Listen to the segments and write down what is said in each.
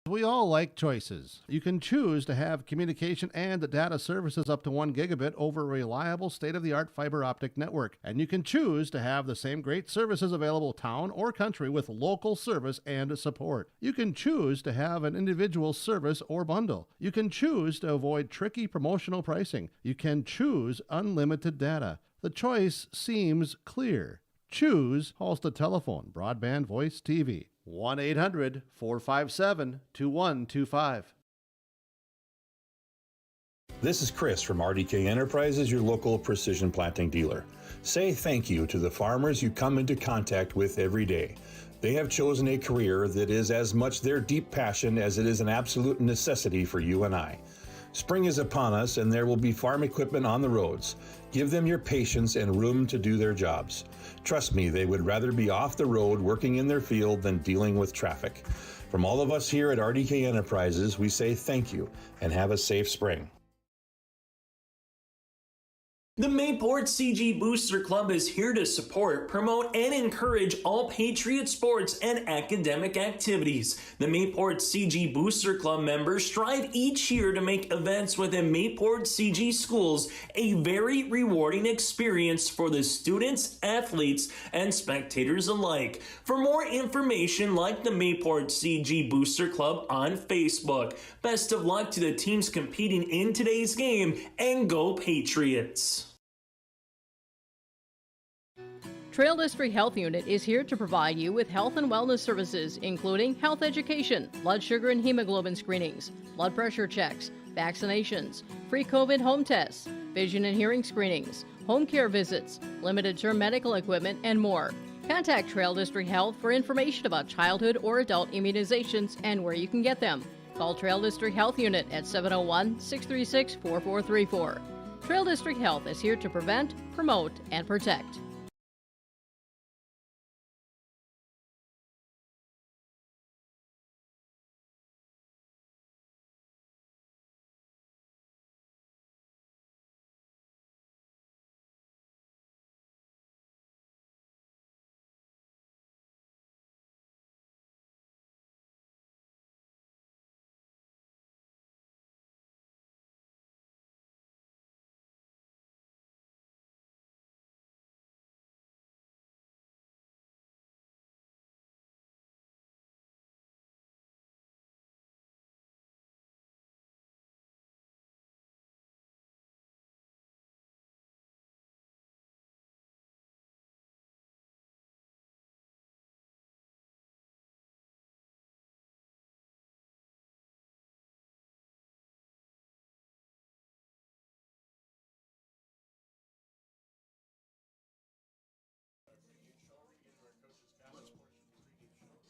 We all like choices. You can choose to have communication and data services up to 1 gigabit over a reliable state-of-the-art fiber optic network. And you can choose to have the same great services available town or country with local service and support. You can choose to have an individual service or bundle. You can choose to avoid tricky promotional pricing. You can choose unlimited data. The choice seems clear. Choose Halstead Telephone, Broadband Voice TV. 1-800-457-2125. This is Chris from RDK Enterprises, your local precision planting dealer. Say thank you to the farmers you come into contact with every day. They have chosen a career that is as much their deep passion as it is an absolute necessity for you and I. Spring is upon us and there will be farm equipment on the roads. Give them your patience and room to do their jobs. Trust me, they would rather be off the road working in their field than dealing with traffic. From all of us here at RDK Enterprises, we say thank you and have a safe spring. The Mayport CG Booster Club is here to support, promote, and encourage all Patriot sports and academic activities. The Mayport CG Booster Club members strive each year to make events within Mayport CG schools a very rewarding experience for the students, athletes, and spectators alike. For more information, like the Mayport CG Booster Club on Facebook. Best of luck to the teams competing in today's game, and go Patriots! Trail District Health Unit is here to provide you with health and wellness services, including health education, blood sugar and hemoglobin screenings, blood pressure checks, vaccinations, free COVID home tests, vision and hearing screenings, home care visits, limited-term medical equipment, and more. Contact Trail District Health for information about childhood or adult immunizations and where you can get them. Call Trail District Health Unit at 701-636-4434. Trail District Health is here to prevent, promote, and protect.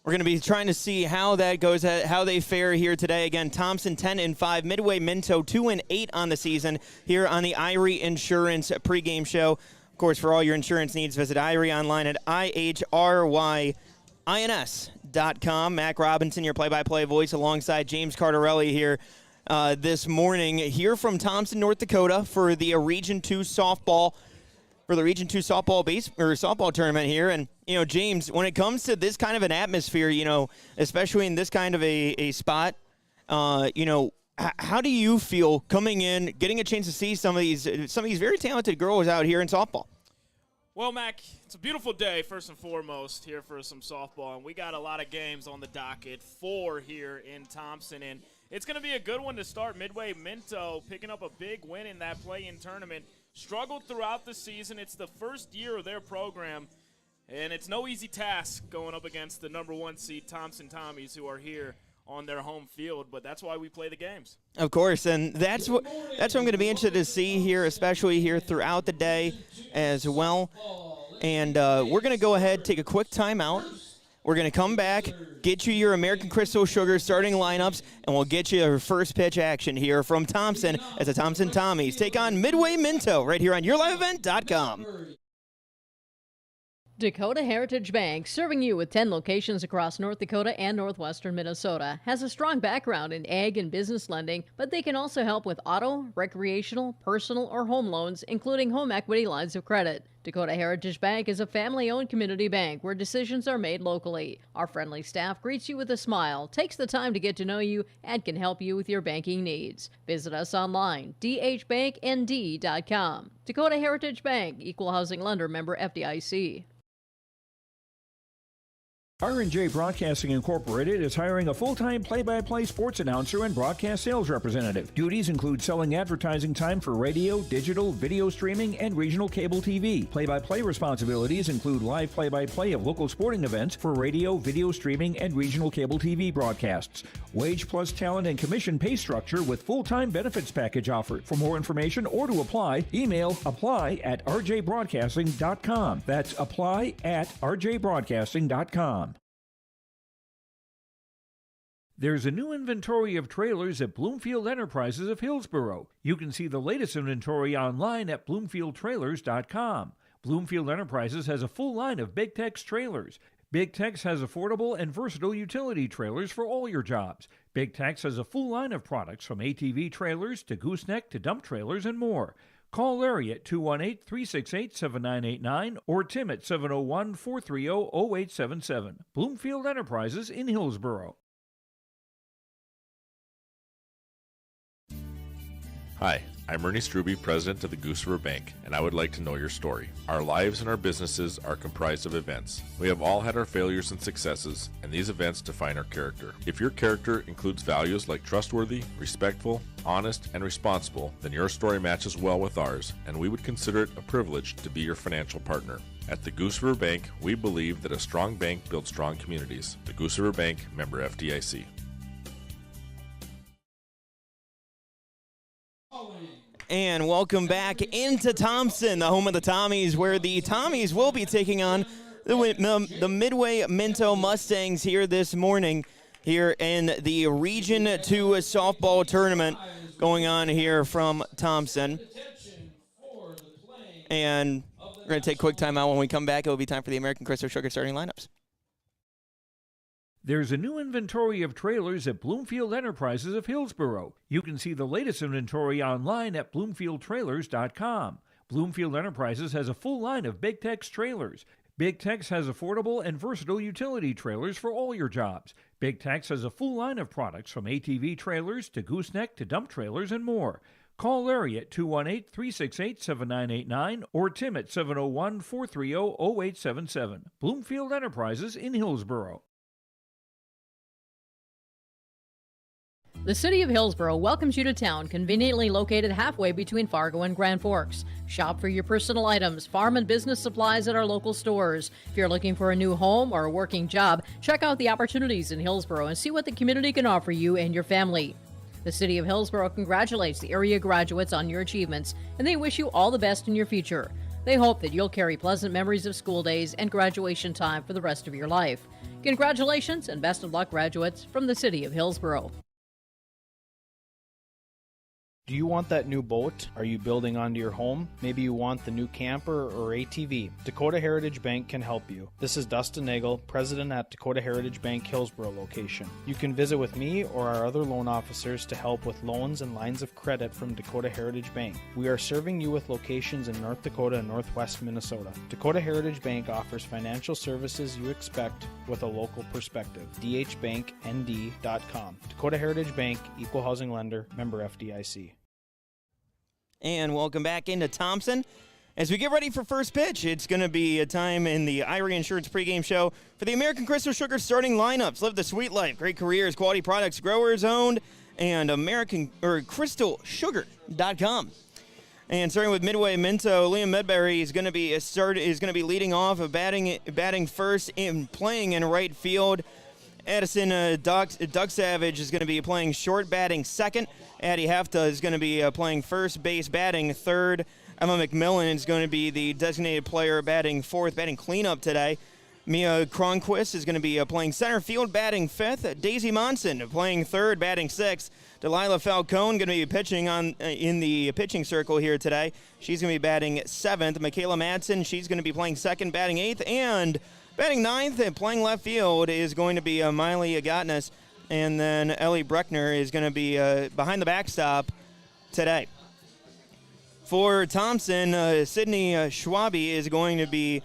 We're going to be trying to see how that goes, how they fare here today. Again, Thompson 10-5, Midway-Minto 2-8 on the season here on the Irie Insurance pregame show. Of course, for all your insurance needs, visit Irie online at IHRYINS.com. Mac Robinson, your play-by-play voice, alongside James Cardarelli here this morning. Here from Thompson, North Dakota for the Region 2 softball. For the Region 2 softball tournament here. And, James, when it comes to this kind of an atmosphere, especially in this kind of a spot, how do you feel coming in, getting a chance to see some of these very talented girls out here in softball? Well, Mac, it's a beautiful day, first and foremost, here for some softball. And we got a lot of games on the docket, 4 here in Thompson. And it's going to be a good one to start. Midway-Minto picking up a big win in that play-in tournament. Struggled throughout the season. It's the first year of their program, and it's no easy task going up against the number 1 seed Thompson Tommies, who are here on their home field, but that's why we play the games. Of course, and that's what I'm going to be interested to see here, especially here throughout the day as well. And we're going to go ahead, take a quick timeout. We're going to come back, get you your American Crystal Sugar starting lineups, and we'll get you your first pitch action here from Thompson as the Thompson Tommies take on Midway-Minto right here on YourLiveEvent.com. Dakota Heritage Bank, serving you with 10 locations across North Dakota and northwestern Minnesota, has a strong background in ag and business lending, but they can also help with auto, recreational, personal, or home loans, including home equity lines of credit. Dakota Heritage Bank is a family-owned community bank where decisions are made locally. Our friendly staff greets you with a smile, takes the time to get to know you, and can help you with your banking needs. Visit us online, dhbanknd.com. Dakota Heritage Bank, Equal Housing Lender, member FDIC. R&J Broadcasting Incorporated is hiring a full-time play-by-play sports announcer and broadcast sales representative. Duties include selling advertising time for radio, digital, video streaming, and regional cable TV. Play-by-play responsibilities include live play-by-play of local sporting events for radio, video streaming, and regional cable TV broadcasts. Wage plus talent and commission pay structure with full-time benefits package offered. For more information or to apply, email apply@rjbroadcasting.com. That's apply@rjbroadcasting.com. There's a new inventory of trailers at Bloomfield Enterprises of Hillsboro. You can see the latest inventory online at bloomfieldtrailers.com. Bloomfield Enterprises has a full line of Big Tex trailers. Big Tex has affordable and versatile utility trailers for all your jobs. Big Tex has a full line of products from ATV trailers to gooseneck to dump trailers and more. Call Larry at 218-368-7989 or Tim at 701-430-0877. Bloomfield Enterprises in Hillsboro. Hi, I'm Ernie Struby, president of the Goose River Bank, and I would like to know your story. Our lives and our businesses are comprised of events. We have all had our failures and successes, and these events define our character. If your character includes values like trustworthy, respectful, honest, and responsible, then your story matches well with ours, and we would consider it a privilege to be your financial partner. At the Goose River Bank, we believe that a strong bank builds strong communities. The Goose River Bank, member FDIC. And welcome back into Thompson, the home of the Tommies, where the Tommies will be taking on the Midway-Minto Mustangs here this morning here in the Region 2 softball tournament going on here from Thompson. And we're going to take a quick timeout. When we come back, it will be time for the American Crystal Sugar starting lineups. There's a new inventory of trailers at Bloomfield Enterprises of Hillsboro. You can see the latest inventory online at bloomfieldtrailers.com. Bloomfield Enterprises has a full line of Big Tex trailers. Big Tex has affordable and versatile utility trailers for all your jobs. Big Tex has a full line of products from ATV trailers to gooseneck to dump trailers and more. Call Larry at 218-368-7989 or Tim at 701-430-0877. Bloomfield Enterprises in Hillsboro. The City of Hillsboro welcomes you to town, conveniently located halfway between Fargo and Grand Forks. Shop for your personal items, farm and business supplies at our local stores. If you're looking for a new home or a working job, check out the opportunities in Hillsboro and see what the community can offer you and your family. The City of Hillsboro congratulates the area graduates on your achievements, and they wish you all the best in your future. They hope that you'll carry pleasant memories of school days and graduation time for the rest of your life. Congratulations and best of luck, graduates, from the City of Hillsboro. Do you want that new boat? Are you building onto your home? Maybe you want the new camper or ATV. Dakota Heritage Bank can help you. This is Dustin Nagel, president at Dakota Heritage Bank Hillsboro location. You can visit with me or our other loan officers to help with loans and lines of credit from Dakota Heritage Bank. We are serving you with locations in North Dakota and Northwest Minnesota. Dakota Heritage Bank offers financial services you expect with a local perspective. dhbanknd.com. Dakota Heritage Bank, Equal Housing Lender, member FDIC. And welcome back into Thompson. As we get ready for first pitch, it's going to be a time in the Irie Insurance pregame show for the American Crystal Sugar starting lineups. Live the sweet life, great careers, quality products, growers owned, and AmericanCrystalSugar.com. And starting with Midway-Minto, Liam Medberry is going to be leading off, batting first and playing in right field. Addison Duck Savage is going to be playing short, batting second. Addie Hefta is going to be playing first base, batting third. Emma McMillan is going to be the designated player, batting fourth, batting cleanup today. Mia Cronquist is going to be playing center field, batting fifth. Daisy Monson playing third, batting sixth. Delilah Falcone going to be pitching in the pitching circle here today. She's going to be batting seventh. Michaela Madsen, she's going to be playing second, batting eighth. And batting ninth and playing left field is going to be Miley Agatnas. And then Ellie Breckner is going to be behind the backstop today. For Thompson, Sydney Schwabe is going to be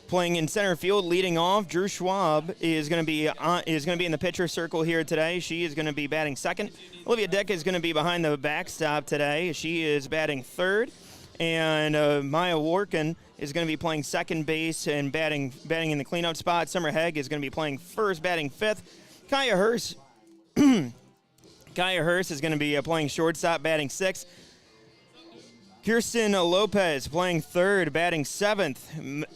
playing in center field, leading off. Drew Schwab is going to be in the pitcher circle here today. She is going to be batting second. Olivia Dick is going to be behind the backstop today. She is batting third, and Maya Workin is going to be playing second base and batting in the cleanup spot. Summer Hegg is going to be playing first, batting fifth. Kaya Hurst is going to be playing shortstop, batting sixth. Kirsten Lopez playing third, batting seventh.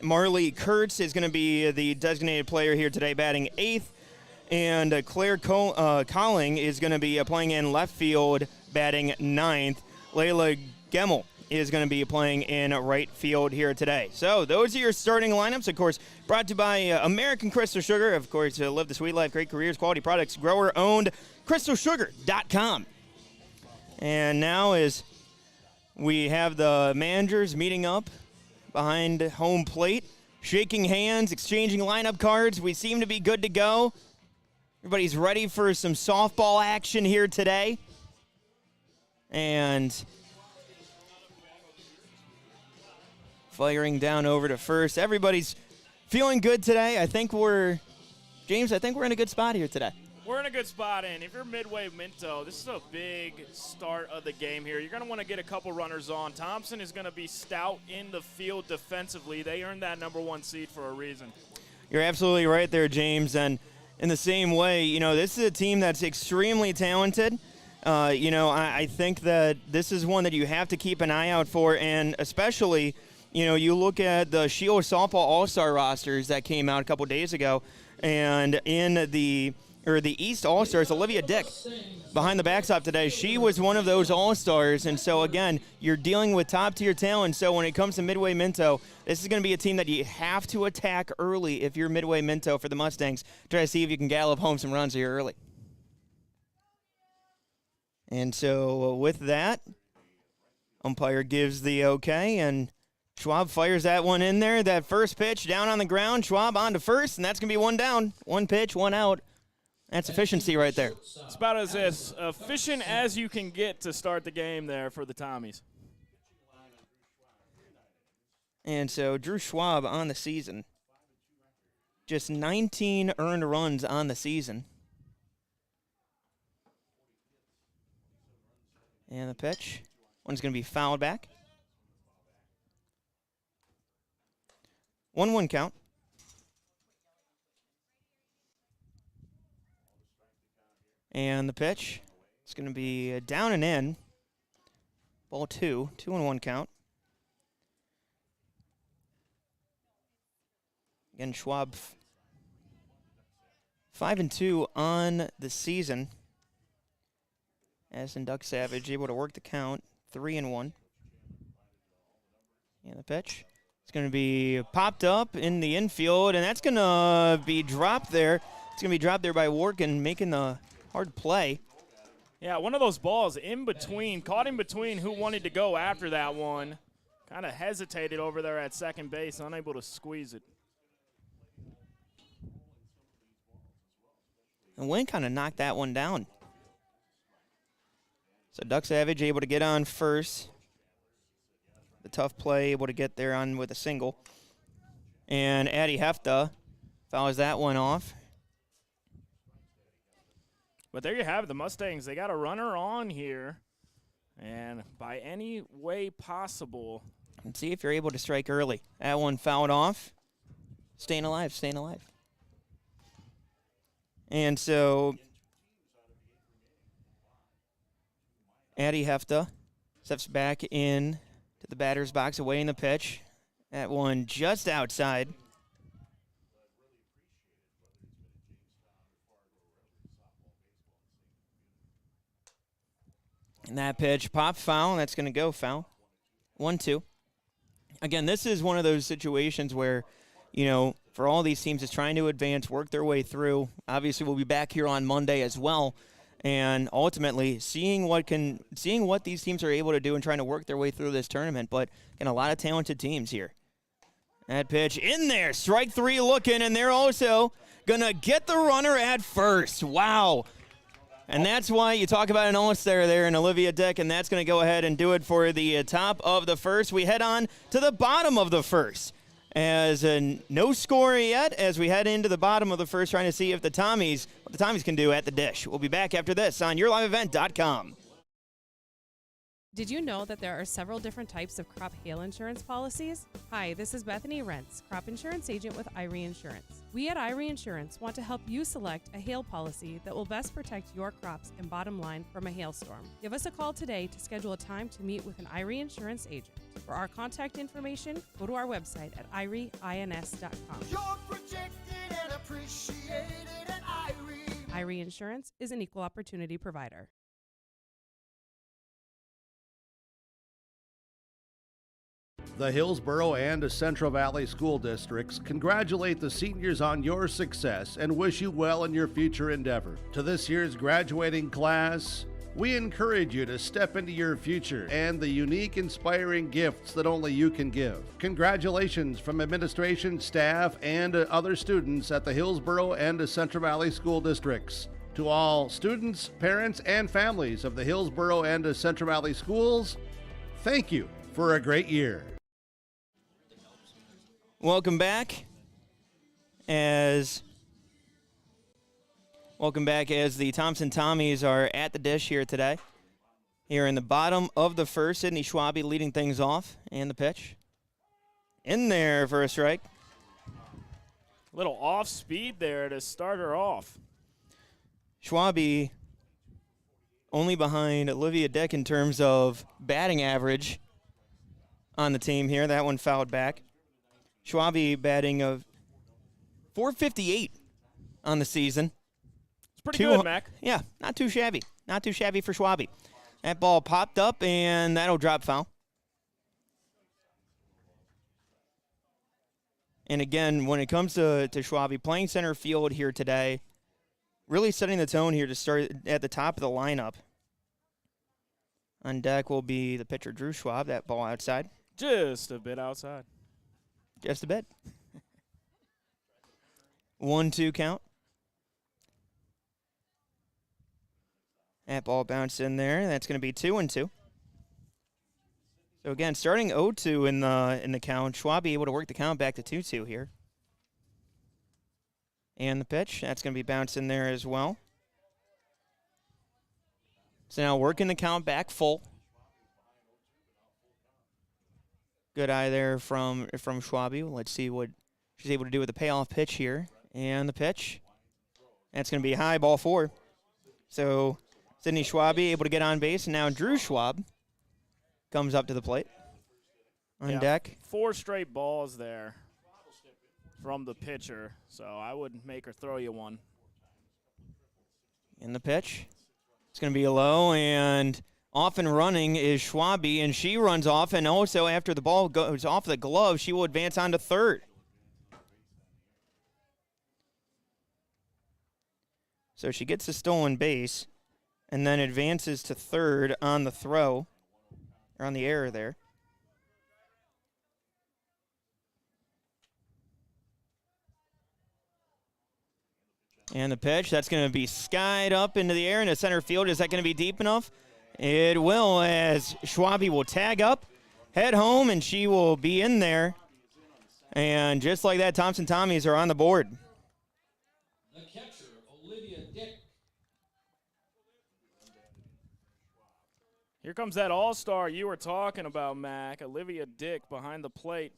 Marley Kurtz is going to be the designated player here today, batting eighth. And Claire Colling is going to be playing in left field, batting ninth. Layla Gemmel is going to be playing in right field here today. So those are your starting lineups, of course, brought to you by American Crystal Sugar. Of course, live the sweet life, great careers, quality products, grower-owned, crystalsugar.com. And now as we have the managers meeting up behind home plate, shaking hands, exchanging lineup cards. We seem to be good to go. Everybody's ready for some softball action here today. And firing down over to first. Everybody's feeling good today. James, I think we're in a good spot here today. We're in a good spot, and if you're Midway-Minto, this is a big start of the game here. You're going to want to get a couple runners on. Thompson is going to be stout in the field defensively. They earned that number one seed for a reason. You're absolutely right there, James. And in the same way, this is a team that's extremely talented. I think that this is one that you have to keep an eye out for, and especially, you look at the Sheila Softball All-Star rosters that came out a couple days ago, and in the East All-Stars, Olivia Dick, behind the backstop today, she was one of those All-Stars. And so, again, you're dealing with top-tier talent. So when it comes to Midway-Minto, this is going to be a team that you have to attack early if you're Midway-Minto for the Mustangs. Try to see if you can gallop home some runs here early. And so with that, umpire gives the okay, and Schwab fires that one in there. That first pitch down on the ground, Schwab on to first, and that's going to be one down. One pitch, one out. That's efficiency right there. It's about as efficient as you can get to start the game there for the Tommies. And so Drew Schwab on the season. Just 19 earned runs on the season. And the pitch. One's going to be fouled back. 1-1 count. And the pitch, it's going to be down and in. Ball 2, 2-1 count. Again, Schwab 5-2 on the season. Addison Duck Savage able to work the count, 3-1. And the pitch, it's going to be popped up in the infield, and that's going to be dropped there. It's going to be dropped there by Workin, making the hard play. Yeah, one of those balls in between, caught in between who wanted to go after that one. Kind of hesitated over there at second base, unable to squeeze it. And Wynn kind of knocked that one down. So Duck Savage able to get on first. The tough play, able to get there on with a single. And Addie Hefta fouls that one off. But there you have it, the Mustangs. They got a runner on here. And by any way possible. And see if you're able to strike early. That one fouled off. Staying alive, staying alive. And so Addie Hefta steps back in to the batter's box, away in the pitch. That one just outside. And that pitch, pop foul, and that's going to go foul. 1-2. Again, this is one of those situations where, for all these teams is trying to advance, work their way through. Obviously, we'll be back here on Monday as well, and ultimately seeing what these teams are able to do and trying to work their way through this tournament. But again, a lot of talented teams here. That pitch in there, strike three looking, and they're also gonna get the runner at first. Wow. And that's why you talk about an all-star there in Olivia Dick, and that's going to go ahead and do it for the top of the first. We head on to the bottom of the first. As no score yet, as we head into the bottom of the first, trying to see if what the Tommies can do at the dish. We'll be back after this on YourLiveEvent.com. Did you know that there are several different types of crop hail insurance policies? Hi, this is Bethany Rentz, crop insurance agent with Irie Insurance. We at Irie Insurance want to help you select a hail policy that will best protect your crops and bottom line from a hailstorm. Give us a call today to schedule a time to meet with an Irie Insurance agent. For our contact information, go to our website at irieins.com. You're protected and appreciated at Irie. Irie Insurance is an equal opportunity provider. The Hillsborough and Central Valley School Districts congratulate the seniors on your success and wish you well in your future endeavor. To this year's graduating class, we encourage you to step into your future and the unique, inspiring gifts that only you can give. Congratulations from administration, staff, and other students at the Hillsborough and Central Valley School Districts. To all students, parents, and families of the Hillsborough and Central Valley Schools, thank you for a great year. Welcome back as the Thompson Tommies are at the dish here today. Here in the bottom of the first, Sydney Schwabe leading things off, and the pitch. In there for a strike. Little off speed there to start her off. Schwabe only behind Olivia Dick in terms of batting average on the team here. That one fouled back. Schwabe batting of .458 on the season. It's pretty good, Mac. Yeah, not too shabby. Not too shabby for Schwabe. That ball popped up, and that'll drop foul. And again, when it comes to Schwabe, playing center field here today, really setting the tone here to start at the top of the lineup. On deck will be the pitcher, Drew Schwab. That ball outside. Just a bit outside. Just a bit. 1-2 count. That ball bounced in there. That's going to be 2-2. So again, starting 0-2 in the count. Schwab able to work the count back to 2-2 here. And the pitch, that's going to be bounced in there as well. So now working the count back full. Good eye there from Schwabe. Let's see what she's able to do with the payoff pitch here. And the pitch. That's going to be high, ball 4. So Sydney Schwabe able to get on base, and now Drew Schwab comes up to the plate on deck. 4 straight balls there from the pitcher, so I would make her throw you one. In the pitch. It's going to be a low, and off and running is Schwabe, and she runs off, and also after the ball goes off the glove, she will advance on to third. So she gets a stolen base and then advances to third on the throw, or on the error there. And the pitch, that's going to be skied up into the air into center field. Is that going to be deep enough? It will, as Schwabe will tag up, head home, and she will be in there. And just like that, Thompson Tommies are on the board. The catcher, Olivia Dick. Here comes that all-star you were talking about, Mac. Olivia Dick behind the plate,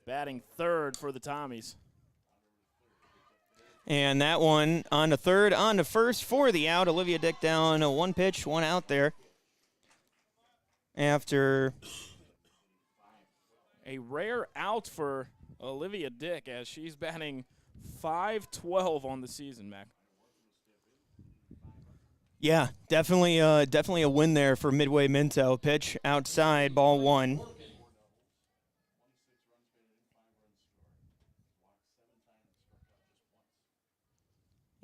batting third for the Tommies. And that one on to third, on to first for the out. Olivia Dick down 1 pitch, 1 out there. After a rare out for Olivia Dick as she's batting .512 on the season, Mac. Yeah, definitely a win there for Midway-Minto. Pitch outside, ball 1.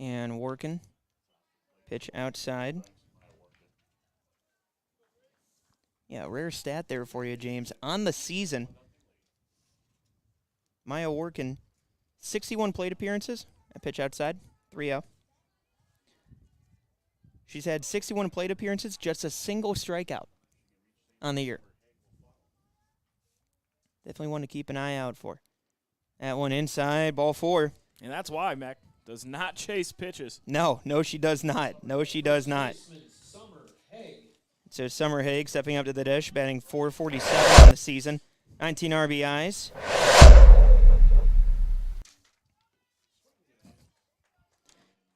And working. Pitch outside. Yeah, rare stat there for you, James. On the season, Maya Workin, 61 plate appearances. A pitch outside, 3-0. She's had 61 plate appearances, just a single strikeout on the year. Definitely one to keep an eye out for. That one inside, ball 4. And that's why Mac does not chase pitches. No, she does not. No, she does not. So Summer Haig stepping up to the dish, batting .447 on the season, 19 RBIs.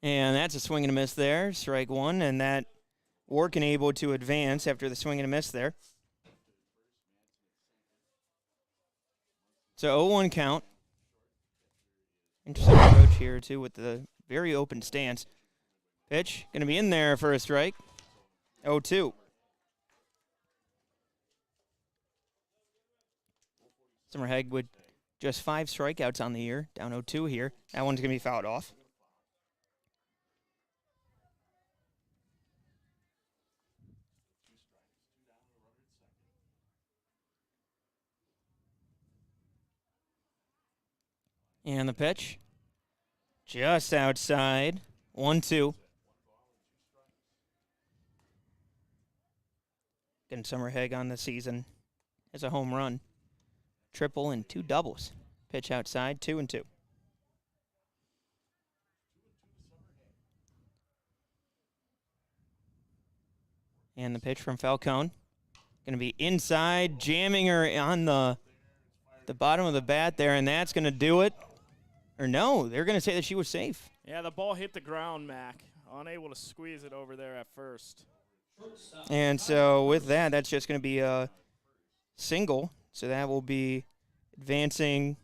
And that's a swing and a miss there, strike 1, and that Workin able to advance after the swing and a miss there. So 0-1 count. Interesting approach here, too, with the very open stance. Pitch, going to be in there for a strike. 0-2. Summer Haig with just 5 strikeouts on the year, down 0-2 here. That one's going to be fouled off. And the pitch, just outside, 1-2. Getting Summer Haig on the season as a home run. Triple and 2 doubles. Pitch outside, 2-2. And the pitch from Falcone. Going to be inside, jamming her on the bottom of the bat there, and that's going to do it. Or no, they're going to say that she was safe. Yeah, the ball hit the ground, Mac. Unable to squeeze it over there at first. And so with that, that's just going to be a single. So that will be advancing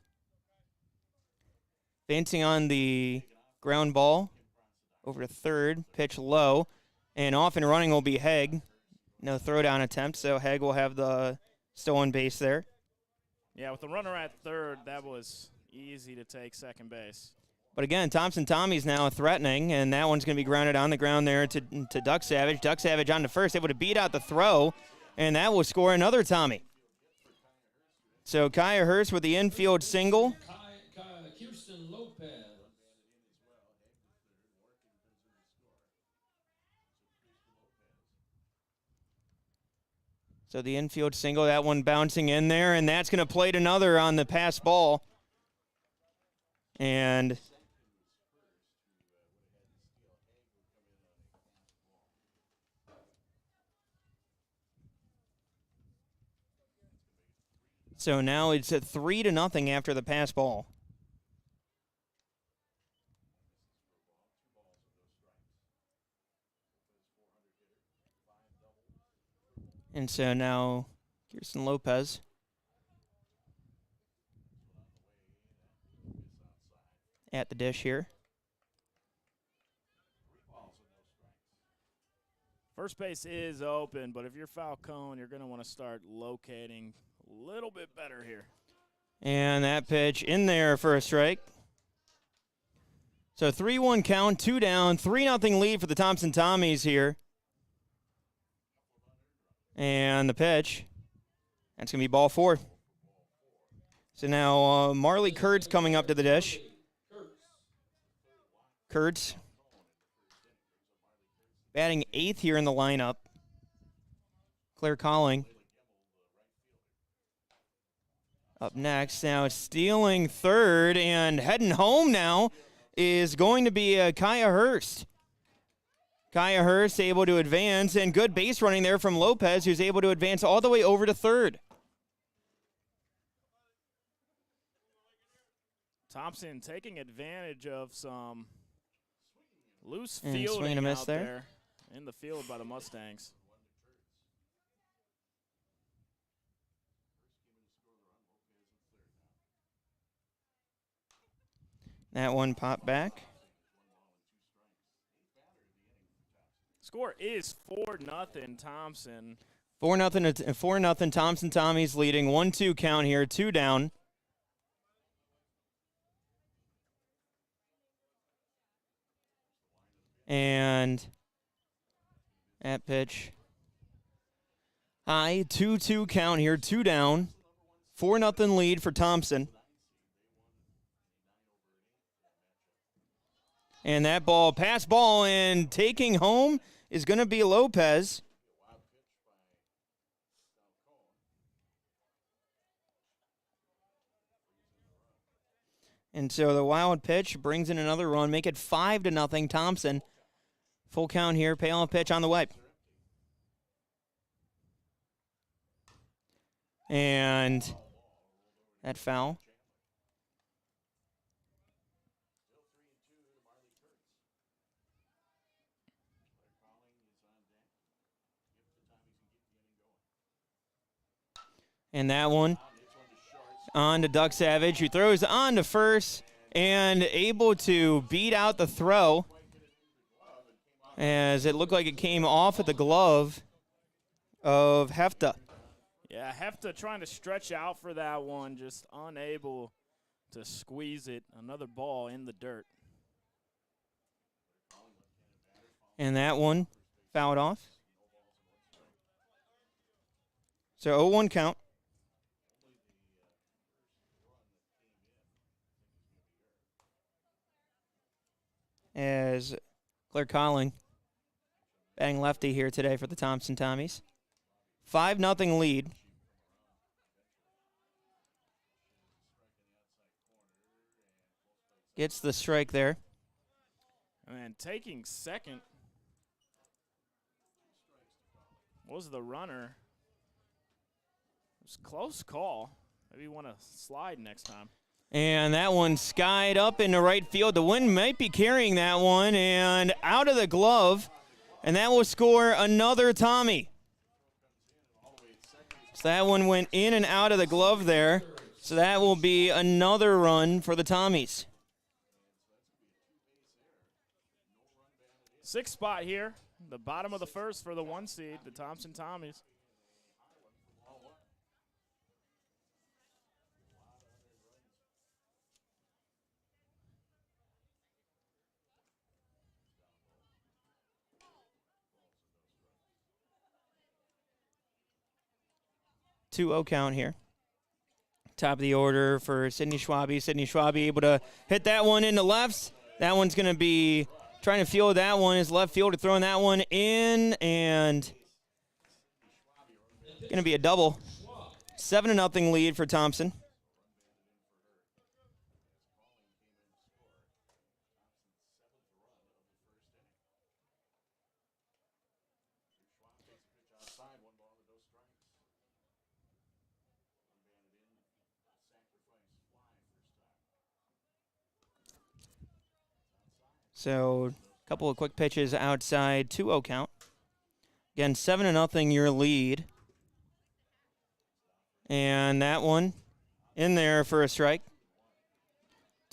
on the ground ball over to third, pitch low, and off and running will be Haig. No throwdown attempt, so Haig will have the stolen base there. Yeah, with the runner at third, that was easy to take second base. But again, Thompson Tommy's now threatening, and that one's going to be grounded on the ground there to Duck Savage. Duck Savage on to first, able to beat out the throw, and that will score another Tommy. So Kaya Hurst with the infield single. Kirsten Lopez. So the infield single, that one bouncing in there, and that's going to plate another on the pass ball. And so now it's at 3-0 after the pass ball. And so now Kirsten Lopez at the dish here. First base is open, but if you're Falcone, you're going to want to start locating a little bit better here. And that pitch in there for a strike. So 3-1 count, 2 down, 3-0 lead for the Thompson Tommies here. And the pitch, that's going to be ball 4. So now Marley Kurtz coming up to the dish. Kurtz batting 8th here in the lineup. Claire Calling up next. Now stealing third and heading home now is going to be Kaya Hurst. Kaya Hurst able to advance, and good base running there from Lopez, who's able to advance all the way over to third. Thompson taking advantage of some loose And swing fielding and a miss out there. there in the field by the Mustangs. That one popped back. Score is 4-0 Thompson. 4-0 Thompson Tommies leading. 1-2 count here, 2 down. And that pitch. High 2-2 count here, 2 down. 4-0 lead for Thompson. And that ball, pass ball, and taking home is going to be Lopez. And so the wild pitch brings in another run, make it 5-0 Thompson. Full count here, payoff pitch on the way. And that foul. And that one on to Duck Savage, who throws on to first and able to beat out the throw as it looked like it came off of the glove of Hefta. Yeah, Hefta trying to stretch out for that one, just unable to squeeze it. Another ball in the dirt. And that one fouled off. So 0-1 count. As Claire Colling batting lefty here today for the Thompson Tommies. 5-0 lead. Gets the strike there. And taking second was the runner. It was a close call. Maybe you want to slide next time. And that one skied up into right field. The wind might be carrying that one, and out of the glove. And that will score another Tommy. So that one went in and out of the glove there. So that will be another run for the Tommies. 6th spot here, the bottom of the first for the 1 seed, the Thompson Tommies. Two-0 count here. Top of the order for Sidney Schwabe. Sidney Schwabe able to hit that one into left. That one's going to be trying to field that one. His left fielder throwing that one in, and going to be a double. 7-0 lead for Thompson. So a couple of quick pitches outside, 2-0 count. Again, 7-0 your lead. And that one in there for a strike.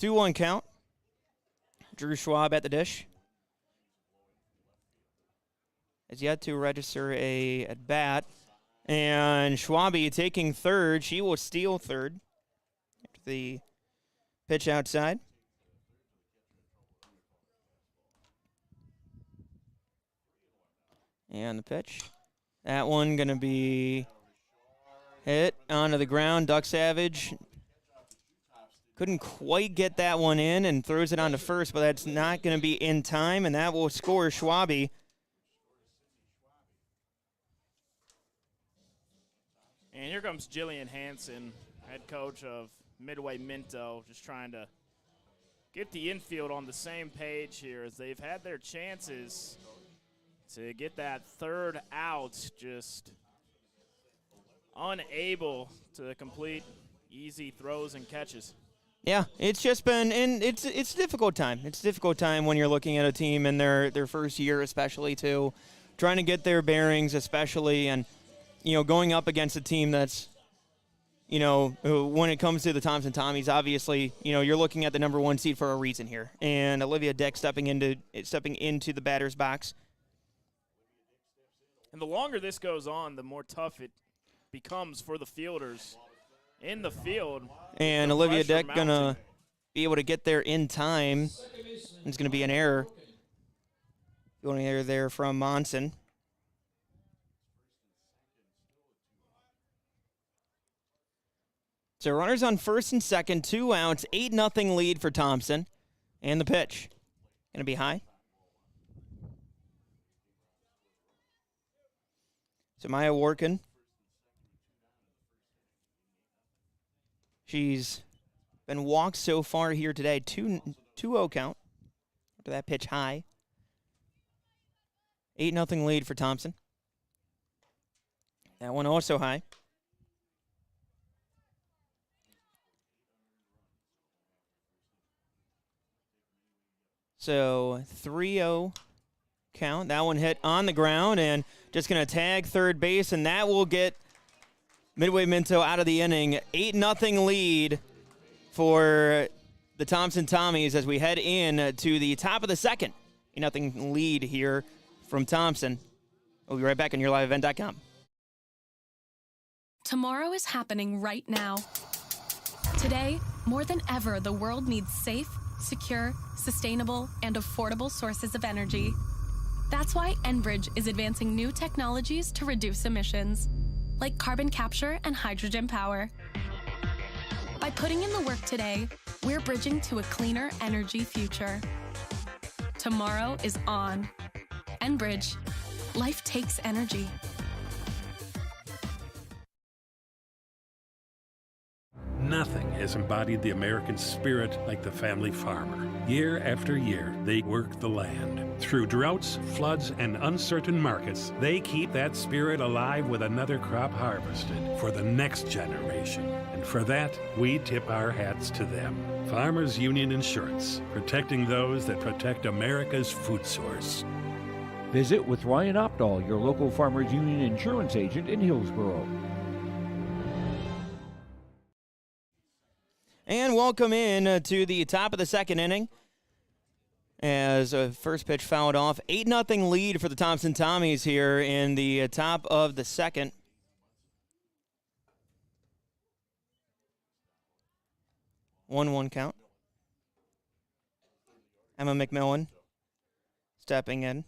2-1 count. Drew Schwab at the dish. Has yet to register a at bat. And Schwabe taking third. She will steal third. After the pitch outside. And the pitch. That one going to be hit onto the ground. Duck Savage couldn't quite get that one in and throws it on to first, but that's not going to be in time, and that will score Schwabe. And here comes Jillian Hansen, head coach of Midway-Minto, just trying to get the infield on the same page here as they've had their chances to get that third out, just unable to complete easy throws and catches. Yeah, it's just been, and it's a difficult time. It's a difficult time when you're looking at a team in their first year, especially too, trying to get their bearings, especially, and going up against a team that's, when it comes to the Thompson Tommies, obviously, you're looking at the number 1 seed for a reason here, and Olivia Dick stepping into the batter's box. And the longer this goes on, the more tough it becomes for the fielders in the field. And Olivia Dick going to be able to get there in time. It's going to be an error. You want to hear there from Monson. So runners on first and second, 2 outs, 8-0 lead for Thompson. And the pitch. Going to be high. So Maya Workin. She's been walked so far here today. 2-0 count. After that pitch high. 8-0 lead for Thompson. That one also high. So 3-0 count. That one hit on the ground and just going to tag third base, and that will get Midway-Minto out of the inning. 8-0 lead for the Thompson Tommies as we head in to the top of the second. 8-0 lead here from Thompson. We'll be right back on YourLiveEvent.com. Tomorrow is happening right now. Today, more than ever, the world needs safe, secure, sustainable, and affordable sources of energy. That's why Enbridge is advancing new technologies to reduce emissions, like carbon capture and hydrogen power. By putting in the work today, we're bridging to a cleaner energy future. Tomorrow is on. Enbridge. Life takes energy. Nothing has embodied the American spirit like the family farmer. Year after year, they work the land. Through droughts, floods, and uncertain markets, they keep that spirit alive with another crop harvested for the next generation. And for that, we tip our hats to them. Farmers Union Insurance, protecting those that protect America's food source. Visit with Ryan Opdahl, your local Farmers Union insurance agent in Hillsborough. And welcome in to the top of the second inning. As a first pitch fouled off. 8-0 lead for the Thompson Tommies here in the top of the second. One count. Emma McMillan stepping in.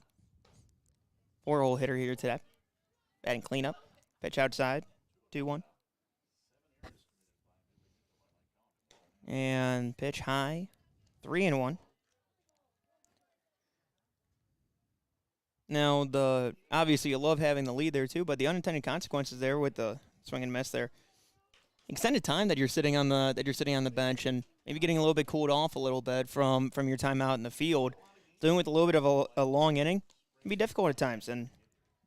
4-hole hitter here today. Batting cleanup. Pitch outside. 2-1. And pitch high. 3-1. Now, obviously you love having the lead there too, but the unintended consequences there with the swing and miss there. Extended time that you're sitting on the bench and maybe getting a little bit cooled off a little bit from your time out in the field, dealing with a little bit of a long inning can be difficult at times. And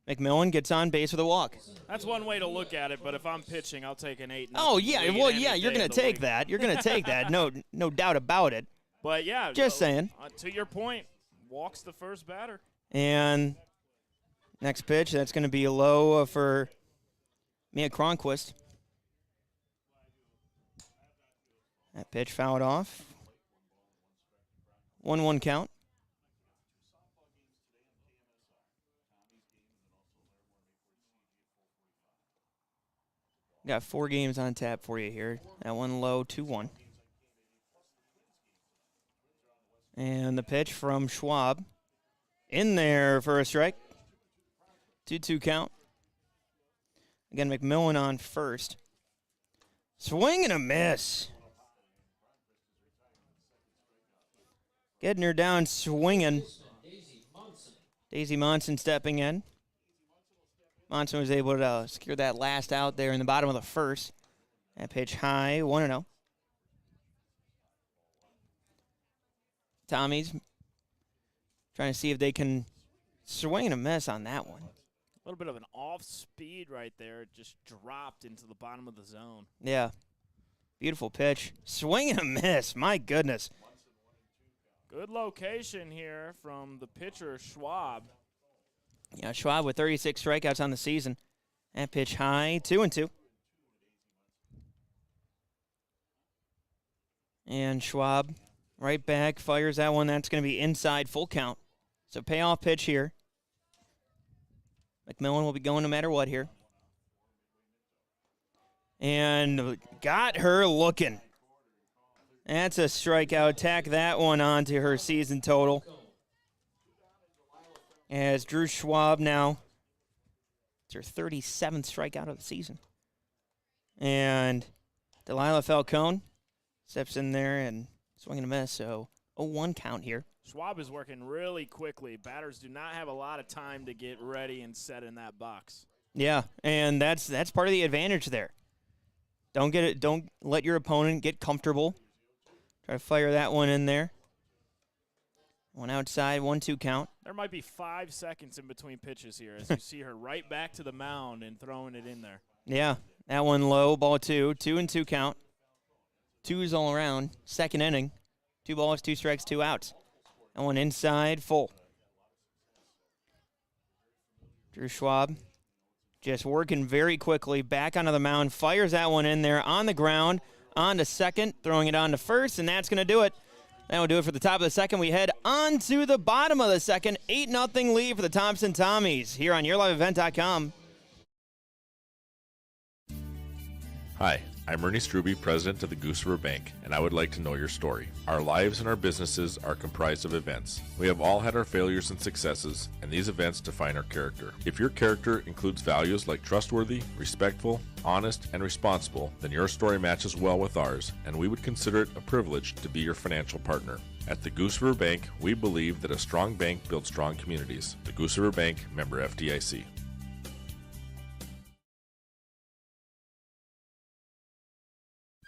McMillan gets on base with a walk. That's one way to look at it, but if I'm pitching, I'll take an 8-0. Oh yeah, well yeah, you're gonna take that. You're gonna take that. No doubt about it. But yeah, just saying. To your point, walks the first batter. And next pitch, that's going to be a low for Mia Cronquist. That pitch fouled off. 1-1 count. Got 4 games on tap for you here. That one low, 2-1. And the pitch from Schwab. In there for a strike. 2-2 count. Again, McMillan on first. Swing and a miss. Getting her down swinging. Daisy Monson stepping in. Monson was able to secure that last out there in the bottom of the first. That pitch high, 1-0. Tommy's trying to see if they can swing and a miss on that one. A little bit of an off speed right there. It just dropped into the bottom of the zone. Yeah. Beautiful pitch. Swing and a miss. My goodness. Good location here from the pitcher, Schwab. Yeah, Schwab with 36 strikeouts on the season. That pitch high, 2-2. And Schwab right back, fires that one. That's going to be inside, full count. So payoff pitch here. McMillan will be going no matter what here. And got her looking. That's a strikeout. Tack that one onto her season total. as Drew Schwab now, it's her 37th strikeout of the season. And Delilah Falcone steps in there and swing and a miss, so 0-1 count here. Schwab is working really quickly. Batters do not have a lot of time to get ready and set in that box. Yeah, and that's part of the advantage there. Don't let your opponent get comfortable. Try to fire that one in there. One outside, 1-2 count. There might be 5 seconds in between pitches here as you see her right back to the mound and throwing it in there. Yeah, that one low, ball 2, 2-2 count. 2s all around, second inning. 2 balls, 2 strikes, 2 outs. That one inside, full. Drew Schwab just working very quickly, back onto the mound, fires that one in there on the ground, on to second, throwing it on to first, and that's going to do it. That will do it for the top of the second. We head on to the bottom of the second. 8-0 lead for the Thompson Tommies here on YourLiveEvent.com. Hi, I'm Ernie Struby, president of the Goose River Bank, and I would like to know your story. Our lives and our businesses are comprised of events. We have all had our failures and successes, and these events define our character. If your character includes values like trustworthy, respectful, honest, and responsible, then your story matches well with ours, and we would consider it a privilege to be your financial partner. At the Goose River Bank, we believe that a strong bank builds strong communities. The Goose River Bank, member FDIC.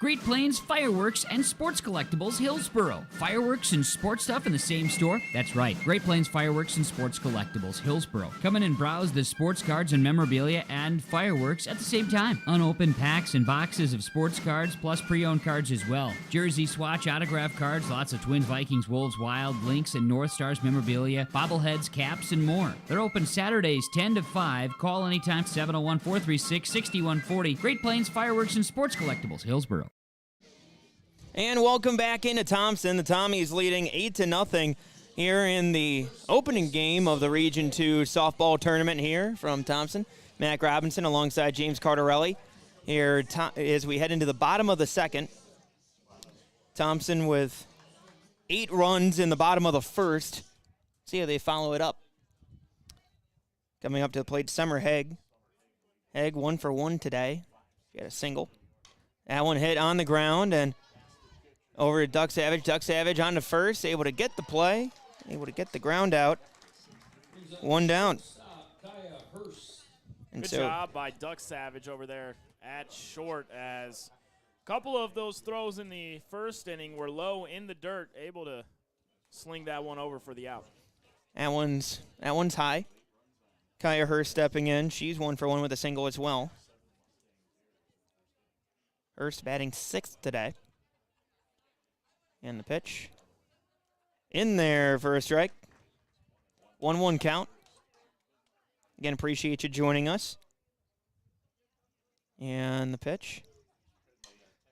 Great Plains Fireworks and Sports Collectibles, Hillsboro. Fireworks and sports stuff in the same store? That's right. Great Plains Fireworks and Sports Collectibles, Hillsboro. Come in and browse the sports cards and memorabilia and fireworks at the same time. Unopened packs and boxes of sports cards, plus pre-owned cards as well. Jersey, Swatch, autograph cards, lots of Twins, Vikings, Wolves, Wild, Lynx, and North Stars memorabilia, bobbleheads, caps, and more. They're open Saturdays 10 to 5. Call anytime, 701-436-6140. Great Plains Fireworks and Sports Collectibles, Hillsboro. And welcome back into Thompson. The Tommies leading 8-0 here in the opening game of the Region 2 softball tournament here from Thompson. Mac Robinson alongside James Cardarelli here as we head into the bottom of the second. Thompson with 8 runs in the bottom of the first. See how they follow it up. Coming up to the plate, Summer Haig. Haig 1 for 1 today. She had a single. That one hit on the ground and over to Duck Savage. Duck Savage on to first, able to get the play, able to get the ground out. 1 down. Good job by Duck Savage over there at short, as a couple of those throws in the first inning were low in the dirt, able to sling that one over for the out. That one's high. Kaya Hurst stepping in. She's 1 for 1 with a single as well. Hurst batting 6th today. And the pitch. In there for a strike. 1-1 count. Again, appreciate you joining us. And the pitch.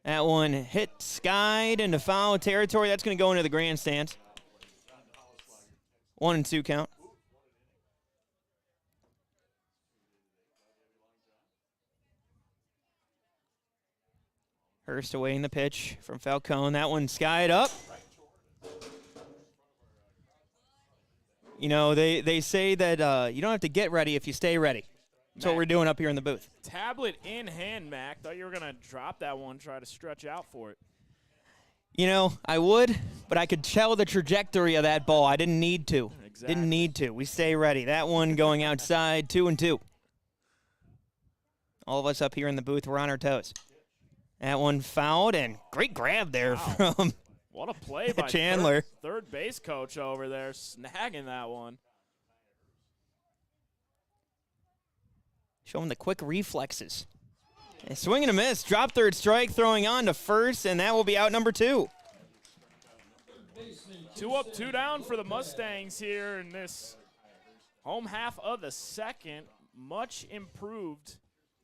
That one hit skied into foul territory. That's going to go into the grandstands. 1-2 count. Hurst awaiting the pitch from Falcone. That one skied up. You know, they say that you don't have to get ready if you stay ready. That's what we're doing up here in the booth. Tablet in hand, Mac. Thought you were going to drop that one, try to stretch out for it. You know, I would, but I could tell the trajectory of that ball. I didn't need to. Exactly. Didn't need to. We stay ready. That one going outside, 2-2. All of us up here in the booth, we're on our toes. That one fouled, and great grab there from what a play by Chandler. Third base coach over there, snagging that one. Showing the quick reflexes. A swing and a miss. Drop third strike, throwing on to first, and that will be out number 2. 2 up, 2 down for the Mustangs here in this home half of the second. Much improved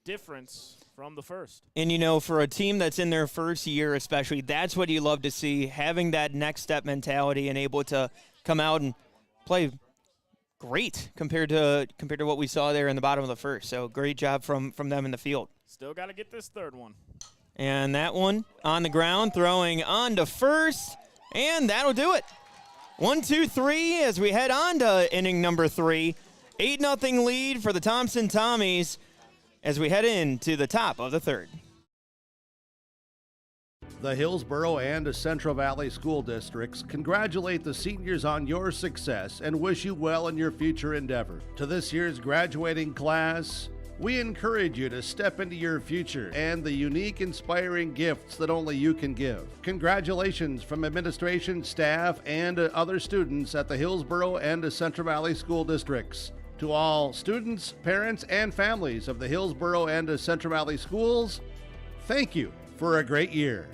difference from the first. And, you know, for a team that's in their first year especially, that's what you love to see, having that next step mentality and able to come out and play great compared to what we saw there in the bottom of the first. So great job from them in the field. Still got to get this third one. And that one on the ground, throwing on to first, and that'll do it. 1, 2, 3 as we head on to inning number 3. 8-0 lead for the Thompson Tommies as we head into the top of the third. The Hillsborough and Central Valley School Districts congratulate the seniors on your success and wish you well in your future endeavor. To this year's graduating class, we encourage you to step into your future and the unique, inspiring gifts that only you can give. Congratulations from administration, staff, and other students at the Hillsborough and Central Valley School Districts. To all students, parents, and families of the Hillsborough and Central Valley Schools, thank you for a great year.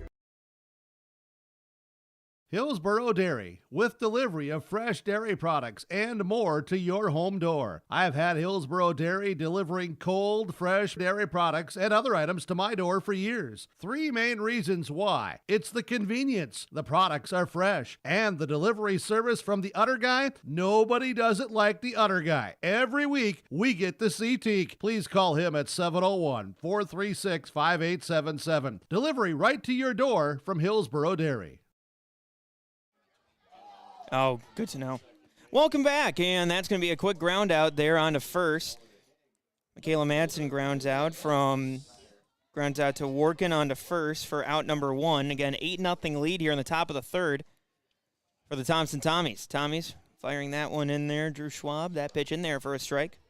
Hillsborough Dairy, with delivery of fresh dairy products and more to your home door. I've had Hillsborough Dairy delivering cold, fresh dairy products and other items to my door for years. 3 main reasons why. It's the convenience, the products are fresh, and the delivery service from the Udder Guy. Nobody does it like the Udder Guy. Every week, we get the C-Teak. Please call him at 701-436-5877. Delivery right to your door from Hillsborough Dairy. Oh, good to know. Welcome back, and that's going to be a quick ground out there on to first. Michaela Madsen grounds out to Workin on to first for out number 1. Again, 8-0 lead here in the top of the third for the Thompson Tommies. Tommies firing that one in there. Drew Schwab, that pitch in there for a strike.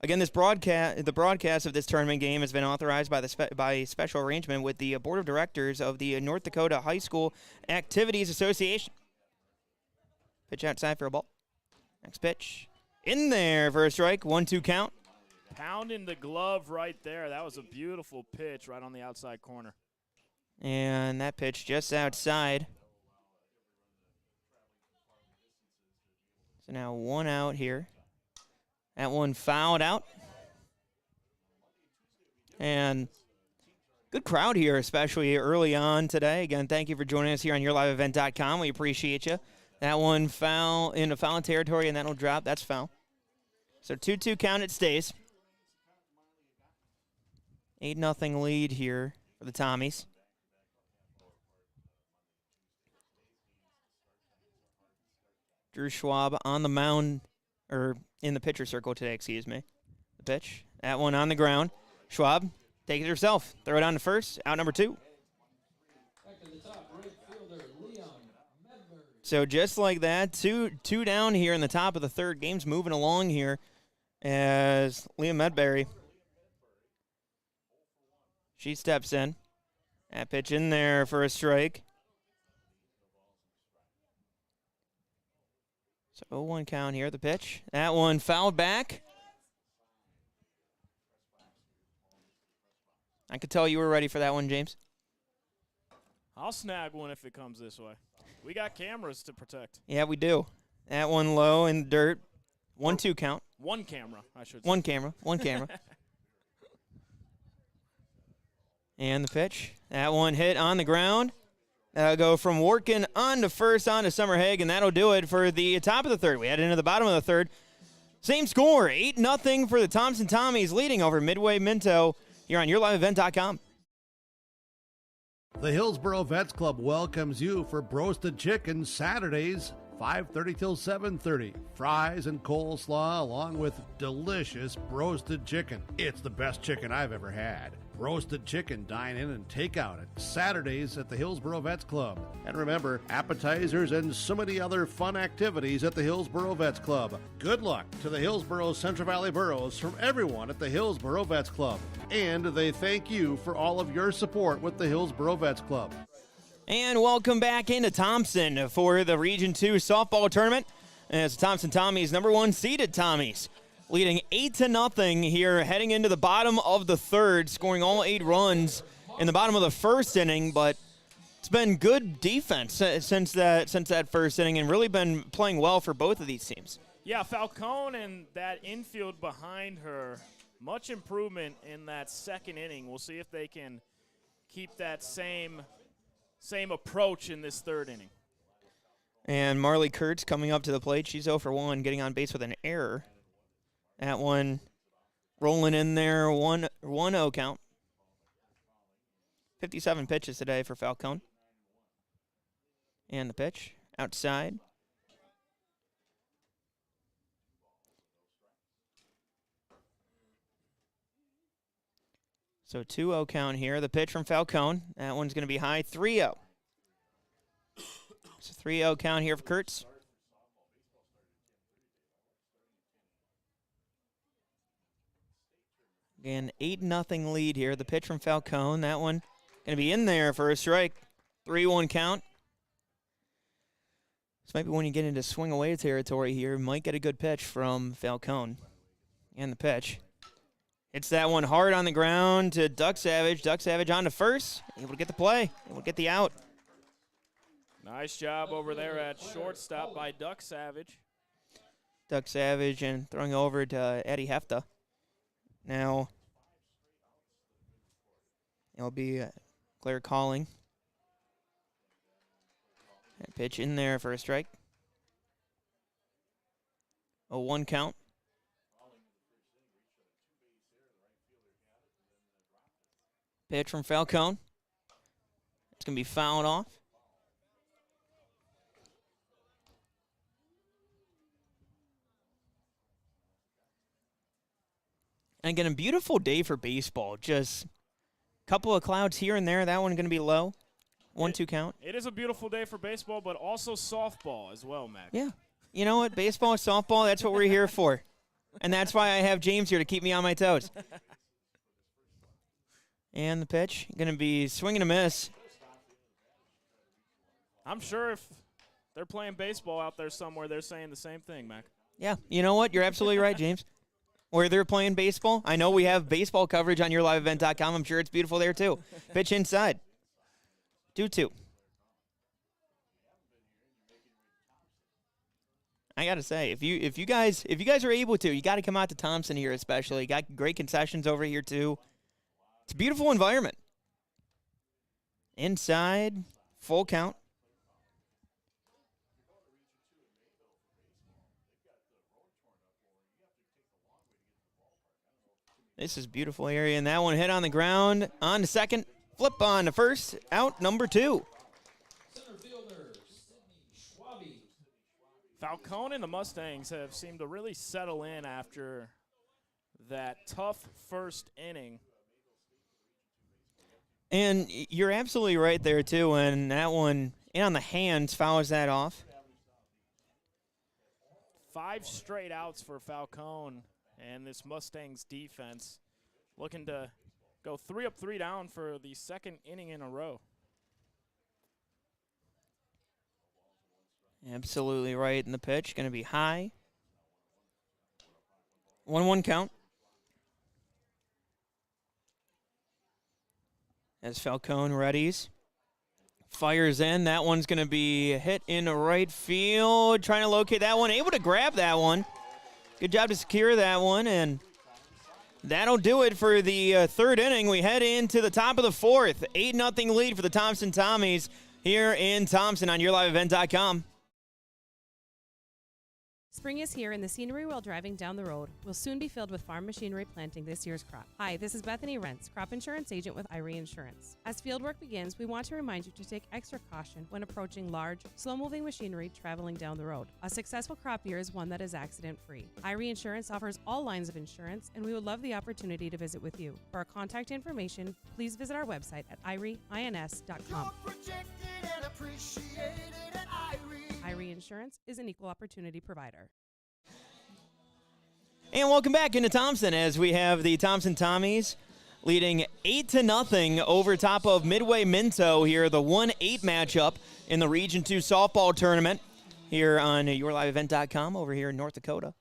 Again, the broadcast of this tournament game has been authorized by special arrangement with the Board of Directors of the North Dakota High School Activities Association. Pitch outside for a ball. Next pitch. In there for a strike. 1-2 count. Pounding the glove right there. That was a beautiful pitch right on the outside corner. And that pitch just outside. So now 1 out here. That one fouled out. And good crowd here, especially early on today. Again, thank you for joining us here on YourLiveEvent.com. We appreciate you. That one foul into foul territory, and that'll drop. That's foul. So 2-2 count, it stays. 8-0 lead here for the Tommies. Drew Schwab on the mound, or in the pitcher circle today, excuse me. The pitch. That one on the ground. Schwab, take it yourself. Throw it on to first. Out number 2. So just like that, two down here in the top of the third. Game's moving along here as Liam Medberry, she steps in. That pitch in there for a strike. So 0-1 count here, the pitch. That one fouled back. I could tell you were ready for that one, James. I'll snag one if it comes this way. We got cameras to protect. Yeah, we do. That one low in the dirt. 1-2 count. One camera, I should say. One camera. And the pitch. That one hit on the ground. That'll go from Workin on to first, on to Summerhagen, and that'll do it for the top of the third. We head into the bottom of the third. Same score, 8-0 for the Thompson Tommies, leading over Midway-Minto here on YourLiveEvent.com. The Hillsborough Vets Club welcomes you for Broasted Chicken Saturdays, 5:30 till 7:30. Fries and coleslaw along with delicious broasted chicken. It's the best chicken I've ever had. Roasted chicken, dine in and take out at Saturdays at the Hillsborough Vets Club. And remember, appetizers and so many other fun activities at the Hillsborough Vets Club. Good luck to the Hillsborough Central Valley Boroughs from everyone at the Hillsborough Vets Club. And they thank you for all of your support with the Hillsborough Vets Club. And welcome back into Thompson for the Region 2 softball tournament. As Thompson Tommies, number 1 seeded Tommies, leading 8-0 here, heading into the bottom of the third, scoring all 8 runs in the bottom of the first inning. But it's been good defense since that first inning, and really been playing well for both of these teams. Yeah, Falcone and that infield behind her, much improvement in that second inning. We'll see if they can keep that same approach in this third inning. And Marley Kurtz coming up to the plate. She's 0 for 1, getting on base with an error. That one rolling in there, 1-0 count. 57 pitches today for Falcone. And the pitch. outside. So 2-0 count here. The pitch from Falcone. That one's going to be high, 3-0. So 3-0 count here for Kurtz. Again, 8-0 lead here. The pitch from Falcone. That one going to be in there for a strike. 3-1 count. This might be when you get into swing away territory here. Might get a good pitch from Falcone. And the pitch. It's that one hard on the ground to Duck Savage. Duck Savage on to first. Able to get the play. Able to get the out. Nice job over there at shortstop by Duck Savage. Duck Savage and throwing over to Eddie Hefta. Now, it'll be Claire calling. That pitch in there for a strike. 0-1 count. Pitch from Falcone. It's going to be fouled off. And again, a beautiful day for baseball. Just a couple of clouds here and there. That one going to be low. 1-2 count. It is a beautiful day for baseball, but also softball as well, Mac. Yeah. You know what? Baseball, softball, that's what we're here for. And that's why I have James here to keep me on my toes. And the pitch, going to be swing and a miss. I'm sure if they're playing baseball out there somewhere, they're saying the same thing, Mac. Yeah, you know what? You're absolutely right, James. Where they're playing baseball, I know we have baseball coverage on yourliveevent.com. I'm sure it's beautiful there, too. Pitch inside. 2-2. I got to say, if you guys are able to, you got to come out to Thompson here especially. You got great concessions over here, too. It's a beautiful environment. Inside, full count. This is a beautiful area, and that one hit on the ground. On to second, flip on to first, out number 2. Center fielder, Sidney Schwabe. Falcone and the Mustangs have seemed to really settle in after that tough first inning. And you're absolutely right there, too, and that one in on the hands fouls that off. 5 straight outs for Falcone and this Mustangs defense looking to go 3 up, 3 down for the second inning in a row. Absolutely right, and the pitch going to be high. 1-1 count. As Falcone readies. Fires in. That one's going to be hit in right field. Trying to locate that one. Able to grab that one. Good job to secure that one. And that'll do it for the third inning. We head into the top of the fourth. 8-0 lead for the Thompson Tommies here in Thompson on yourliveevent.com. Spring is here, and the scenery while driving down the road will soon be filled with farm machinery planting this year's crop. Hi, this is Bethany Rentz, crop insurance agent with Irie Insurance. As fieldwork begins, we want to remind you to take extra caution when approaching large, slow-moving machinery traveling down the road. A successful crop year is one that is accident-free. Irie Insurance offers all lines of insurance, and we would love the opportunity to visit with you. For our contact information, please visit our website at irieins.com. You're protected and appreciated at Irie. Irie Insurance is an equal opportunity provider. And welcome back into Thompson as we have the Thompson Tommies leading 8-0 over top of Midway-Minto here, the 1-8 matchup in the Region 2 softball tournament here on yourliveevent.com over here in North Dakota.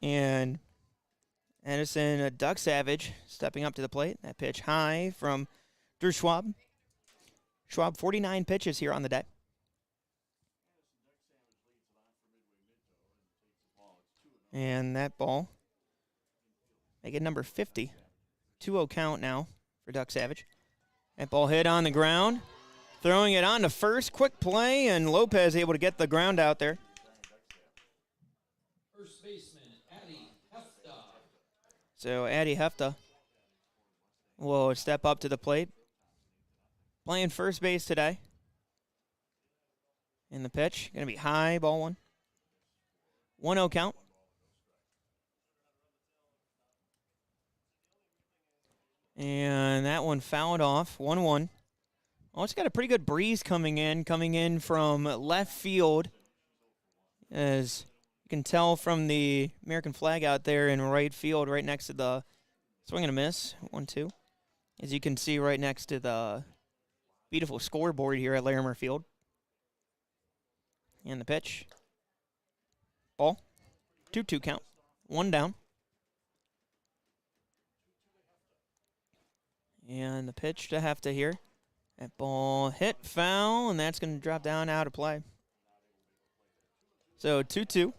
And Edison Duck Savage stepping up to the plate. That pitch high from Drew Schwab. Schwab, 49 pitches here on the day. And that ball, make it number 50. 2-0 count now for Duck Savage. That ball hit on the ground. Throwing it on to first. Quick play, and Lopez able to get the ground out there. First baseman, Addie Hefta. So Addie Hefta will step up to the plate. Playing first base today. And the pitch, going to be high, ball one. 1-0 count. And that one fouled off, 1-1. Oh, it's got a pretty good breeze coming in from left field. As you can tell from the American flag out there in right field, right next to the swing and a miss, 1-2. As you can see right next to the beautiful scoreboard here at Larimer Field. And the pitch. Ball. 2-2 count. 1 down. And the pitch to Hefta here. That ball hit, foul, and that's going to drop down out of play. So 2-2.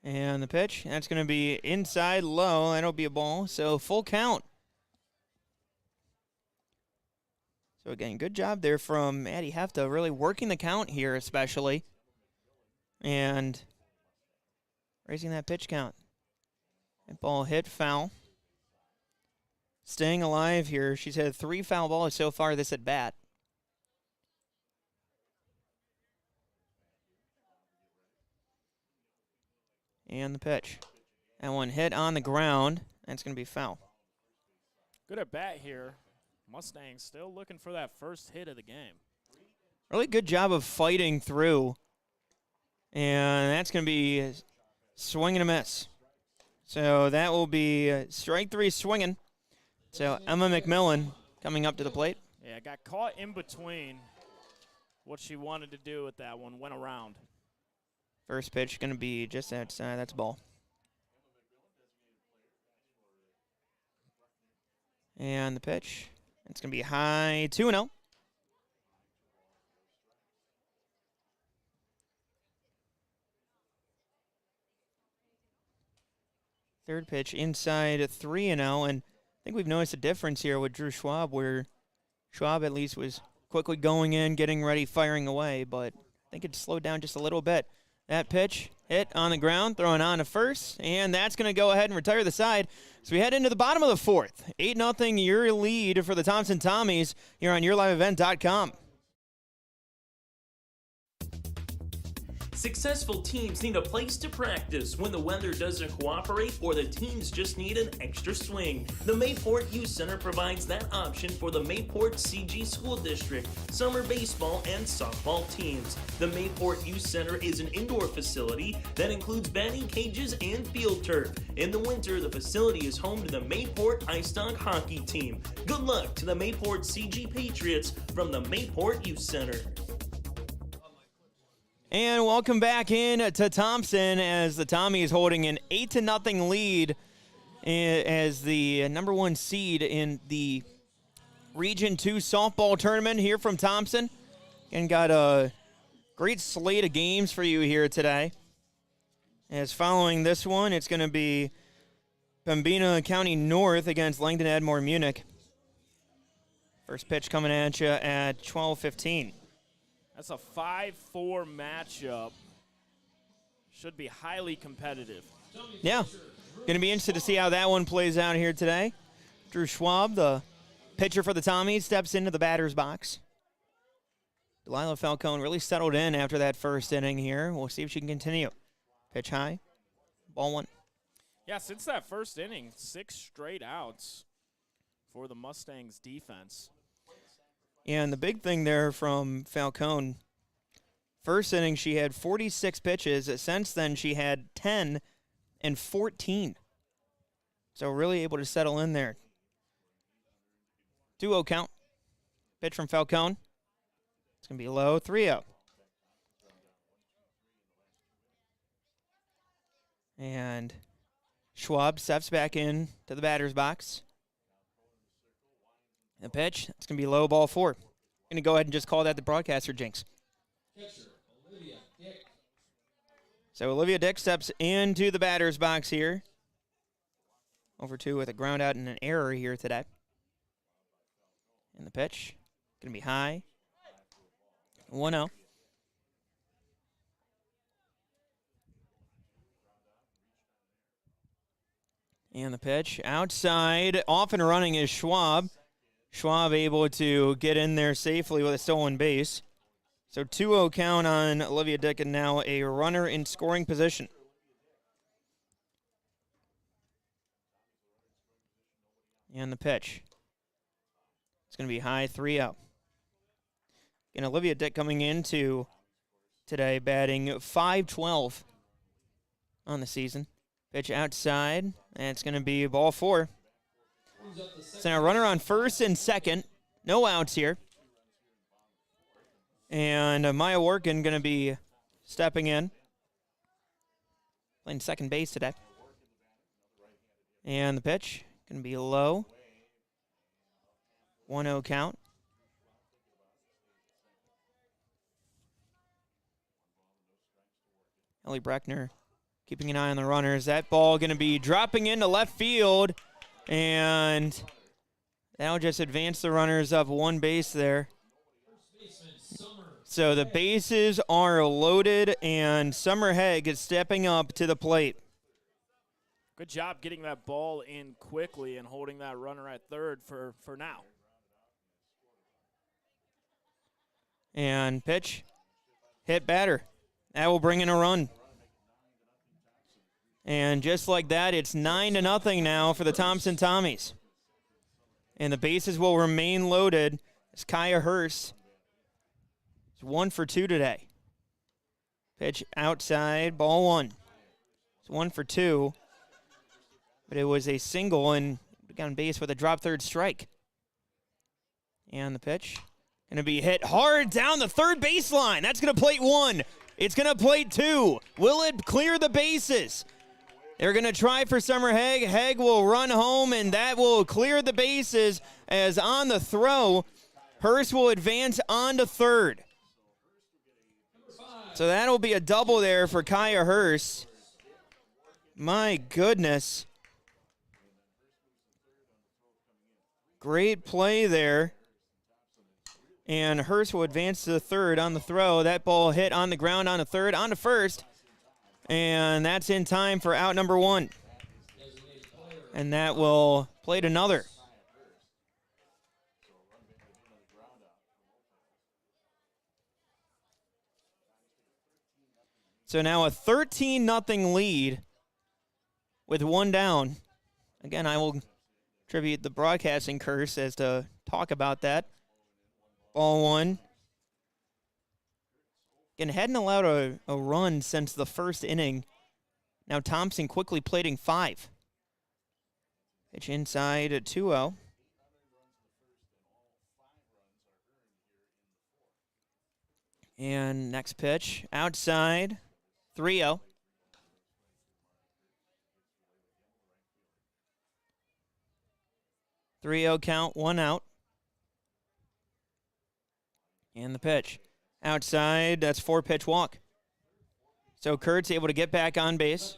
And the pitch, that's going to be inside low. That'll be a ball. So full count. So again, good job there from Addie Hefta, really working the count here especially. And raising that pitch count. That ball hit, foul. Staying alive here. She's had 3 foul balls so far this at bat. And the pitch. That one hit on the ground. That's going to be foul. Good at bat here. Mustangs still looking for that first hit of the game. Really good job of fighting through. And that's going to be swing and a miss. So that will be strike 3 swinging. So Emma McMillan coming up to the plate. Yeah, got caught in between what she wanted to do with that one. Went around. First pitch going to be just outside. That's ball. And the pitch. It's going to be high, 2-0. Third pitch inside 3-0, and I think we've noticed a difference here with Drew Schwab, where Schwab at least was quickly going in, getting ready, firing away, but I think it slowed down just a little bit. That pitch hit on the ground, throwing on to first, and that's going to go ahead and retire the side. So we head into the bottom of the fourth. 8-0 your lead for the Thompson Tommies here on YourLiveEvent.com. Successful teams need a place to practice when the weather doesn't cooperate or the teams just need an extra swing. The Mayport Youth Center provides that option for the Mayport CG School District, summer baseball and softball teams. The Mayport Youth Center is an indoor facility that includes batting cages and field turf. In the winter, the facility is home to the Mayport Ice Dog hockey team. Good luck to the Mayport CG Patriots from the Mayport Youth Center. And welcome back in to Thompson as the Tommies holding an 8-0 lead as the number 1 seed in the Region 2 softball tournament here from Thompson. And got a great slate of games for you here today. As following this one, it's going to be Pembina County North against Langdon Edmore Munich. First pitch coming at you at 12:15. That's a 5-4 matchup. Should be highly competitive. Yeah. Going to be interested to see how that one plays out here today. Drew Schwab, the pitcher for the Tommies, steps into the batter's box. Delilah Falcone really settled in after that first inning here. We'll see if she can continue. Pitch high. Ball 1. Yeah, since that first inning, 6 straight outs for the Mustangs defense. And the big thing there from Falcone, first inning she had 46 pitches. Since then she had 10 and 14. So really able to settle in there. 2-0 count. Pitch from Falcone. It's going to be low, 3-0. And Schwab steps back in to the batter's box. The pitch, it's going to be low, ball 4. Going to go ahead and just call that the broadcaster jinx. Olivia Dick. So Olivia Dick steps into the batter's box here. Over 2 with a ground out and an error here today. And the pitch, going to be high. 1-0. And the pitch outside, off and running is Schwab. Schwab able to get in there safely with a stolen base. So 2-0 count on Olivia Dick, and now a runner in scoring position. And the pitch. It's going to be high, 3-0. And Olivia Dick coming into today batting .512 on the season. Pitch outside, and it's going to be ball 4. So now runner on first and second. No outs here. And Maya Workin going to be stepping in. Playing second base today. And the pitch going to be low. 1-0 count. Ellie Breckner keeping an eye on the runners. That ball going to be dropping into left field. And that'll just advance the runners up one base there. So the bases are loaded, and Summer Haig is stepping up to the plate. Good job getting that ball in quickly and holding that runner at third for now. And pitch, hit batter. That will bring in a run. And just like that, it's 9-0 now for the Thompson Tommies. And the bases will remain loaded as Kaya Hurst is 1 for 2 today. Pitch outside, ball 1. It's 1 for 2. But it was a single, and we got on base with a drop third strike. And the pitch going to be hit hard down the third baseline. That's going to plate 1. It's going to plate 2. Will it clear the bases? They're going to try for Summer Haig. Haig will run home, and that will clear the bases as on the throw, Hurst will advance on to third. So that'll be a double there for Kaya Hurst. My goodness. Great play there. And Hurst will advance to the third on the throw. That ball hit on the ground on the third, on to first. And that's in time for out number 1. And that will plate another. So now a 13-0 lead with 1 down. Again, I will attribute the broadcasting curse as to talk about that. Ball 1. Again, hadn't allowed a run since the first inning. Now Thompson quickly plating 5. Pitch inside at 2-0. And next pitch, outside, 3-0. Count, 1 out. And the pitch. Outside, that's 4-pitch walk. So Kurt's able to get back on base.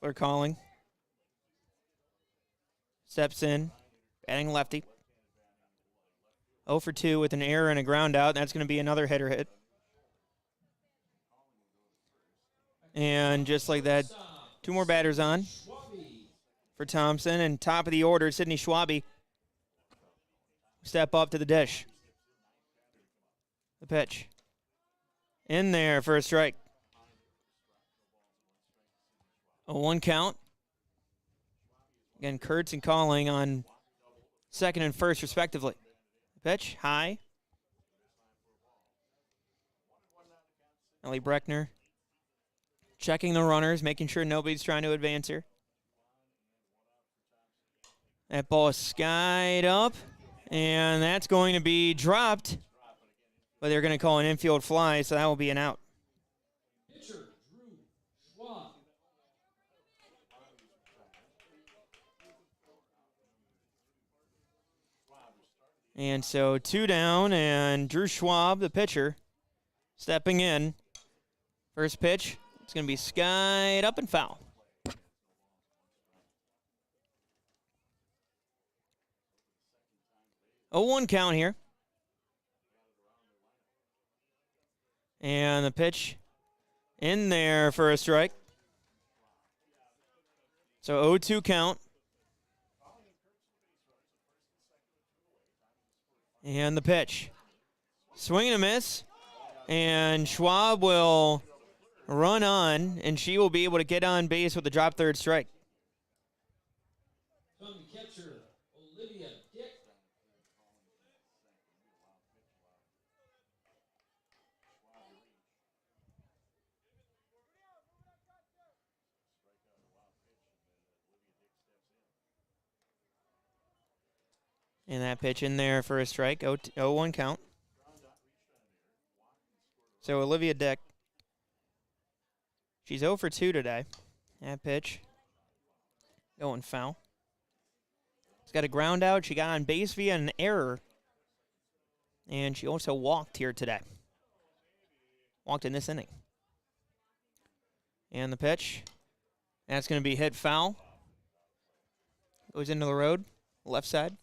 Claire calling. Steps in, batting lefty. 0 for 2 with an error and a ground out. That's going to be another hitter hit. And just like that, 2 more batters on for Thompson. And top of the order, Sydney Schwabe. Step up to the dish. The pitch. In there for a strike. A 1 count. Again, Kurtz and calling on second and first, respectively. The pitch, high. Ellie Breckner checking the runners, making sure nobody's trying to advance here. That ball is skied up, and that's going to be dropped. But they're going to call an infield fly, so that will be an out. And so 2 down, and Drew Schwab, the pitcher, stepping in. First pitch, it's going to be skied up and foul. A 1 count here. And the pitch in there for a strike. So 0-2 count. And the pitch. Swing and a miss. And Schwab will run on, and she will be able to get on base with a drop third strike. From catcher, Olivia Dick. And that pitch in there for a strike, 0-1 count. So Olivia Dick, she's 0 for 2 today. That pitch going foul. She's got a ground out. She got on base via an error. And she also walked here today. Walked in this inning. And the pitch. That's going to be hit foul. Goes into the road, left side.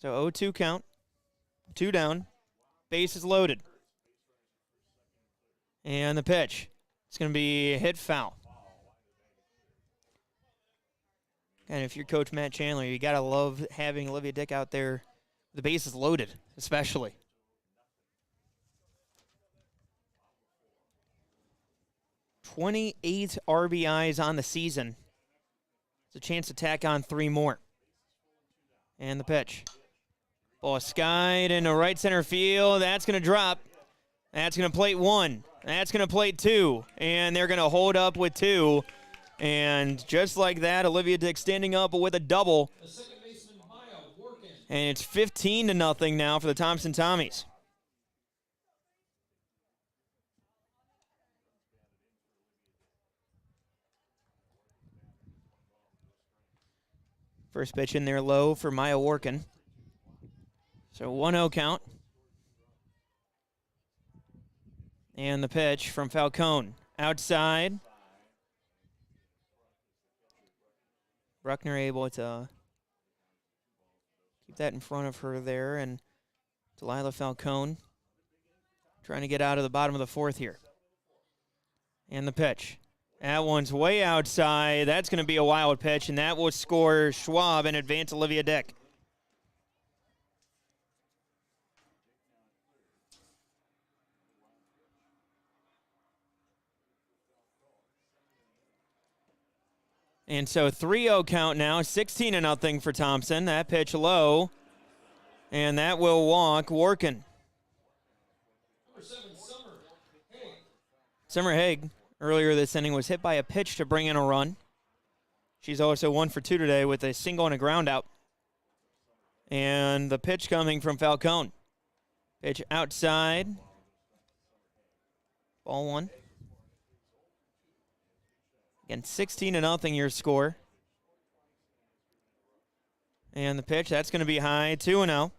So 0-2 count. 2 down. Base is loaded. And the pitch. It's going to be hit foul. And if you're Coach Matt Chandler, you got to love having Olivia Dick out there. The base is loaded, especially. "28 RBIs on the season. It's a chance to tack on 3 more. And the pitch. Ball skied into right center field. That's going to drop. That's going to plate 1. That's going to plate 2. And they're going to hold up with 2. And just like that, Olivia Dick standing up with a double. And it's 15-0 now for the Thompson Tommies. First pitch in there low for Maya Workin. So 1-0 count. And the pitch from Falcone. Outside. Bruckner able to keep that in front of her there. And Delilah Falcone trying to get out of the bottom of the 4th here. And the pitch. That one's way outside. That's going to be a wild pitch, and that will score Schwab and advance Olivia Dick. And so 3-0 count now, 16-0 for Thompson. That pitch low, and that will walk Workin. Number 7, Summer Haig. Summer Haig, earlier this inning, was hit by a pitch to bring in a run. She's also 1 for 2 today with a single and a ground out. And the pitch coming from Falcone. Pitch outside. Ball 1. Again, 16-0 your score. And the pitch, that's going to be high, 2-0.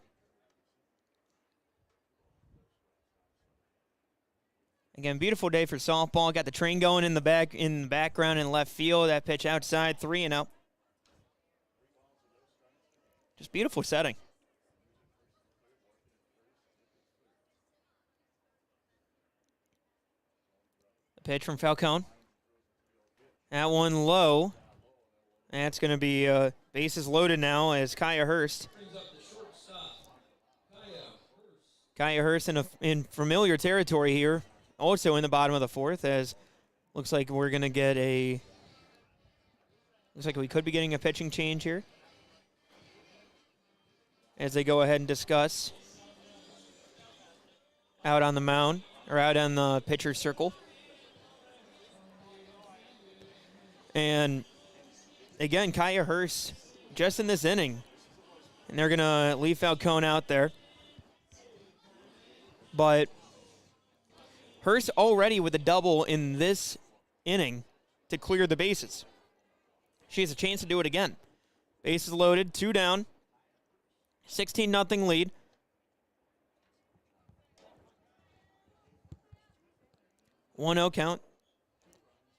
Again, beautiful day for softball. Got the train going in the background in left field. That pitch outside, 3-0. Just beautiful setting. The pitch from Falcone. That one low. That's going to be bases loaded now as Kaya Hurst. Kaya Hurst in familiar territory here. Also in the bottom of the 4th, as looks like we're going to get looks like we could be getting a pitching change here as they go ahead and discuss out on the mound, or out on the pitcher's circle. And again, Kaya Hurst just in this inning, and they're going to leave Falcone out there. But Hurst already with a double in this inning to clear the bases. She has a chance to do it again. Bases loaded, 2 down, 16-0 lead. One 0 count.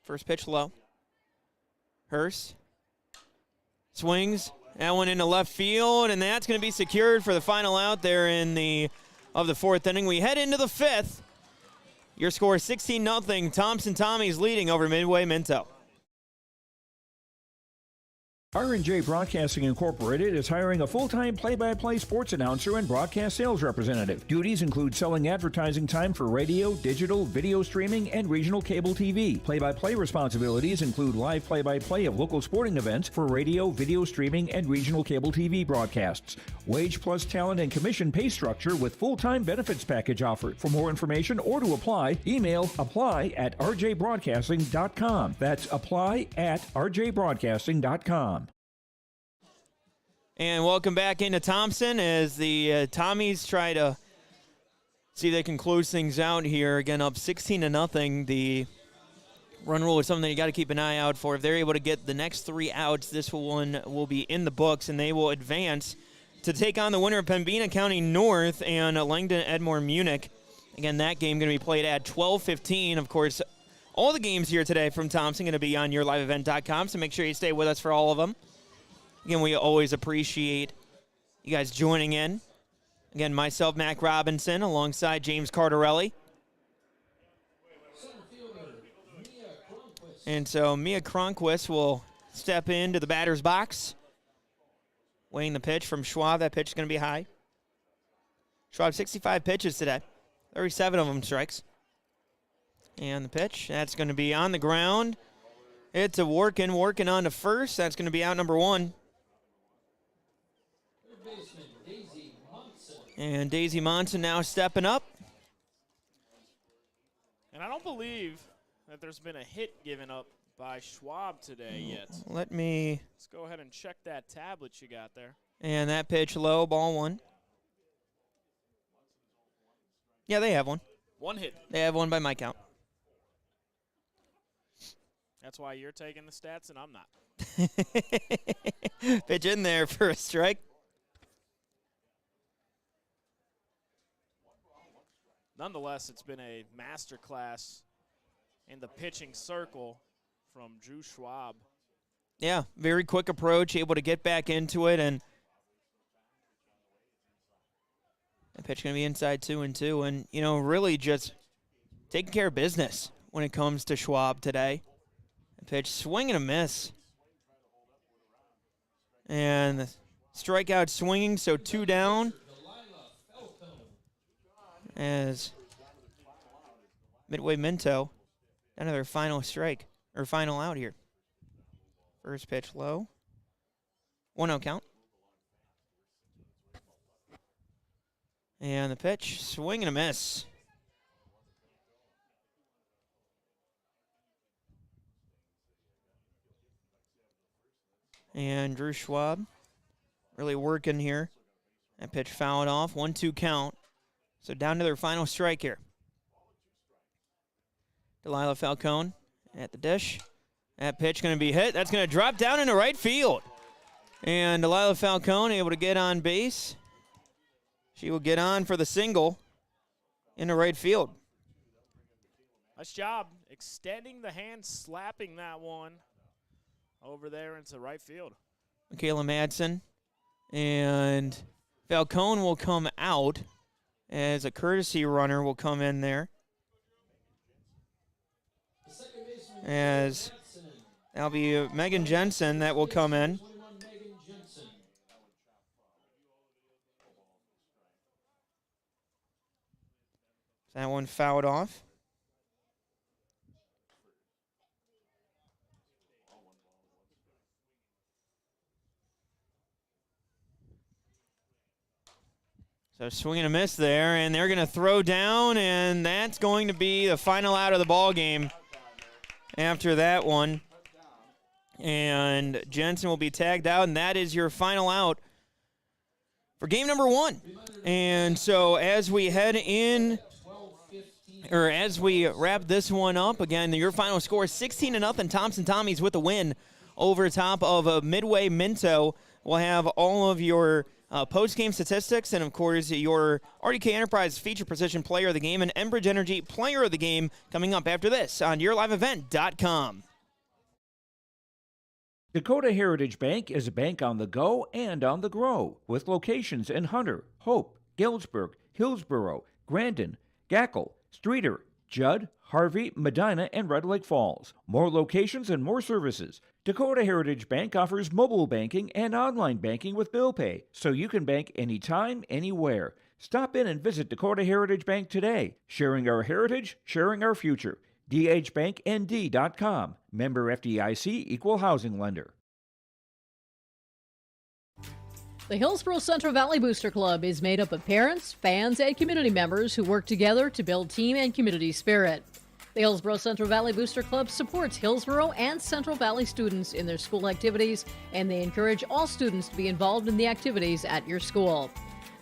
First pitch low. Hurst swings. That one into left field, and that's going to be secured for the final out there of the 4th inning. We head into the 5th. Your score 16-0. Thompson Tommies leading over Midway-Minto. R&J Broadcasting Incorporated is hiring a full-time play-by-play sports announcer and broadcast sales representative. Duties include selling advertising time for radio, digital, video streaming, and regional cable TV. Play-by-play responsibilities include live play-by-play of local sporting events for radio, video streaming, and regional cable TV broadcasts. Wage plus talent and commission pay structure with full-time benefits package offered. For more information or to apply, email apply@rjbroadcasting.com. That's apply@rjbroadcasting.com. And welcome back into Thompson as the Tommies try to see if they can close things out here. Again, up 16-0. The run rule is something that you got to keep an eye out for. If they're able to get the next 3 outs, this one will be in the books, and they will advance to take on the winner of Pembina County North and Langdon Edmore Munich. Again, that game going to be played at 12:15. Of course, all the games here today from Thompson going to be on yourliveevent.com, so make sure you stay with us for all of them. Again, we always appreciate you guys joining in. Again, myself, Mac Robinson, alongside James Cardarelli. And so Mia Cronquist will step into the batter's box. Weighing the pitch from Schwab. That pitch is going to be high. Schwab, 65 pitches today. 37 of them strikes. And the pitch, that's going to be on the ground. It's a working on to first. That's going to be out number 1. And Daisy Monson now stepping up. And I don't believe that there's been a hit given up by Schwab today yet. Let's go ahead and check that tablet you got there. And that pitch low, ball 1. Yeah, they have one. 1 hit. They have one by my count. That's why you're taking the stats and I'm not. Pitch in there for a strike. Nonetheless, it's been a masterclass in the pitching circle from Drew Schwab. Yeah, very quick approach, able to get back into it, and the pitch going to be inside 2-2, and, you know, really just taking care of business when it comes to Schwab today. The pitch, swing and a miss. And the strikeout swinging, so 2 down. As Midway-Minto down to their final strike, or final out here. First pitch low. 1-0 count. And the pitch, swing and a miss. And Drew Schwab really working here. That pitch fouled off, 1-2 count. So down to their final strike here. Delilah Falcone at the dish. That pitch going to be hit. That's going to drop down into right field. And Delilah Falcone able to get on base. She will get on for the single into right field. Nice job extending the hand, slapping that one over there into right field. Michaela Madsen. And Falcone will come out as a courtesy runner will come in there. As that'll be Megan Jensen that will come in. That one fouled off. So swing and a miss there, and they're going to throw down, and that's going to be the final out of the ball game after that one. And Jensen will be tagged out, and that is your final out for game number 1. And so as we head in, or as we wrap this one up, again, your final score, 16-0, Thompson Tommies with the win over top of Midway-Minto. We'll have all of your post-game statistics and, of course, your RDK Enterprise Feature Precision Player of the Game and Enbridge Energy Player of the Game coming up after this on yourliveevent.com. Dakota Heritage Bank is a bank on the go and on the grow, with locations in Hunter, Hope, Galesburg, Hillsboro, Grandin, Gackle, Streeter, Judd, Harvey, Medina, and Red Lake Falls. More locations and more services. Dakota Heritage Bank offers mobile banking and online banking with bill pay, so you can bank anytime, anywhere. Stop in and visit Dakota Heritage Bank today. Sharing our heritage, sharing our future. dhbanknd.com. Member FDIC, Equal Housing Lender. The Hillsborough Central Valley Booster Club is made up of parents, fans, and community members who work together to build team and community spirit. The Hillsborough Central Valley Booster Club supports Hillsborough and Central Valley students in their school activities, and they encourage all students to be involved in the activities at your school.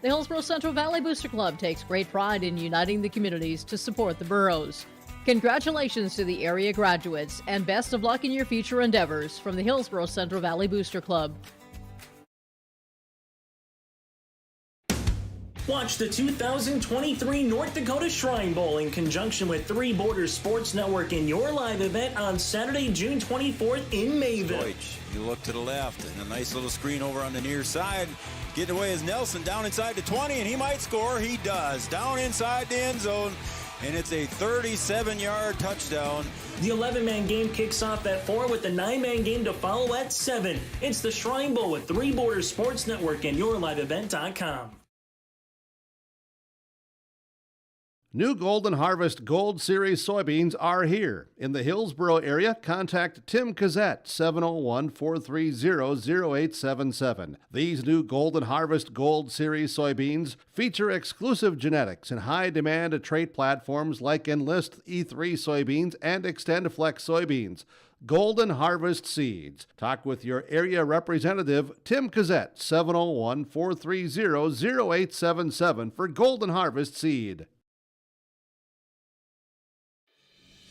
The Hillsborough Central Valley Booster Club takes great pride in uniting the communities to support the boroughs. Congratulations to the area graduates, and best of luck in your future endeavors from the Hillsborough Central Valley Booster Club. Watch the 2023 North Dakota Shrine Bowl in conjunction with Three Borders Sports Network in your live event on Saturday, June 24th in Mayville. Deutsch, you look to the left, and a nice little screen over on the near side. Getting away is Nelson down inside the 20, and he might score. He does. Down inside the end zone, and it's a 37-yard touchdown. The 11-man game kicks off at 4 with the 9-man game to follow at 7. It's the Shrine Bowl with Three Borders Sports Network and yourliveevent.com. New Golden Harvest Gold Series soybeans are here. In the Hillsborough area, contact Tim Cassette, 701-430-0877. These new Golden Harvest Gold Series soybeans feature exclusive genetics and high-demand trait platforms like Enlist E3 soybeans and XtendFlex soybeans. Golden Harvest Seeds. Talk with your area representative, Tim Cassette, 701-430-0877 for Golden Harvest Seed.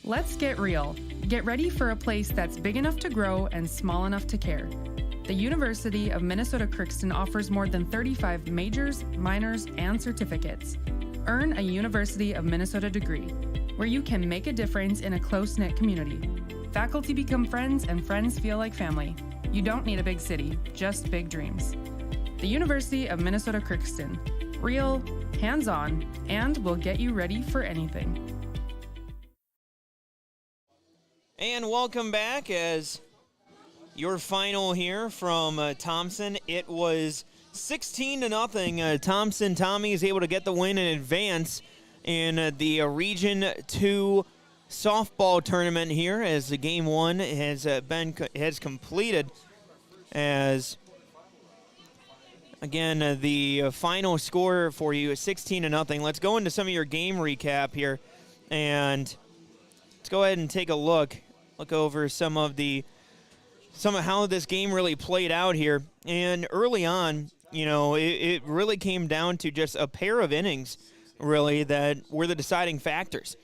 Let's get real. Get ready for a place that's big enough to grow and small enough to care. The University of Minnesota Crookston offers more than 35 majors, minors, and certificates. Earn a University of Minnesota degree, where you can make a difference in a close-knit community. Faculty become friends, and friends feel like family. You don't need a big city, just big dreams. The University of Minnesota Crookston. Real, hands-on, and will get you ready for anything. And welcome back as your final here from Thompson. It was 16-0. Thompson Tommy is able to get the win in advance in the Region 2 softball tournament here as the game 1 has completed. As again, the final score for you is 16-0. Let's go into some of your game recap here, and let's go ahead and take a look over some of how this game really played out here. And early on, it really came down to just a pair of innings, really, that were the deciding factors.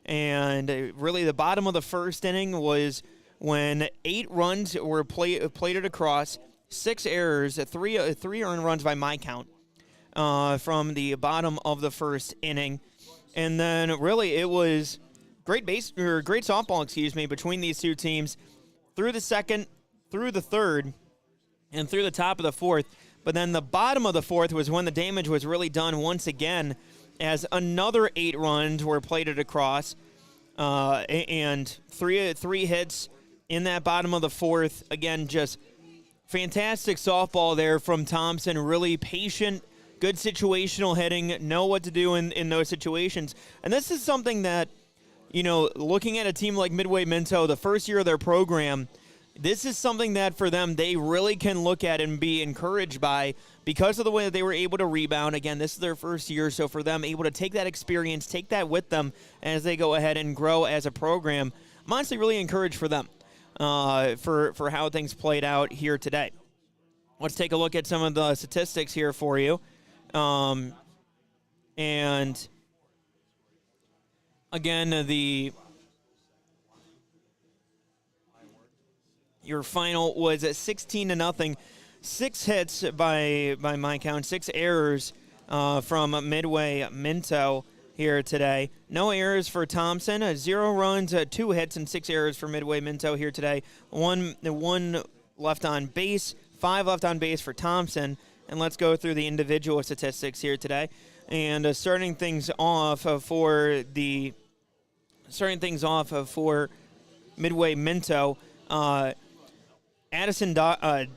And really the bottom of the first inning was when 8 runs were plated across, 6 errors, 3 earned runs by my count from the bottom of the first inning. And then really it was great softball, between these two teams through the second, through the third, and through the top of the fourth. But then the bottom of the fourth was when the damage was really done once again, as another 8 runs were plated across, and three hits in that bottom of the fourth. Again, just fantastic softball there from Thompson. Really patient, good situational hitting, know what to do in those situations. And this is something that, looking at a team like Midway-Minto, the first year of their program, this is something that for them they really can look at and be encouraged by because of the way that they were able to rebound. Again, this is their first year, so for them, able to take that experience, take that with them as they go ahead and grow as a program. I'm honestly really encouraged for them for how things played out here today. Let's take a look at some of the statistics here for you. And again, your final was at 16-0. 6 hits by my count, 6 errors from Midway-Minto here today. No errors for Thompson, 0 runs, 2 hits, and 6 errors for Midway-Minto here today. One left on base, 5 left on base for Thompson. And let's go through the individual statistics here today. And starting things off for the starting things off for Midway-Minto, Addison Duck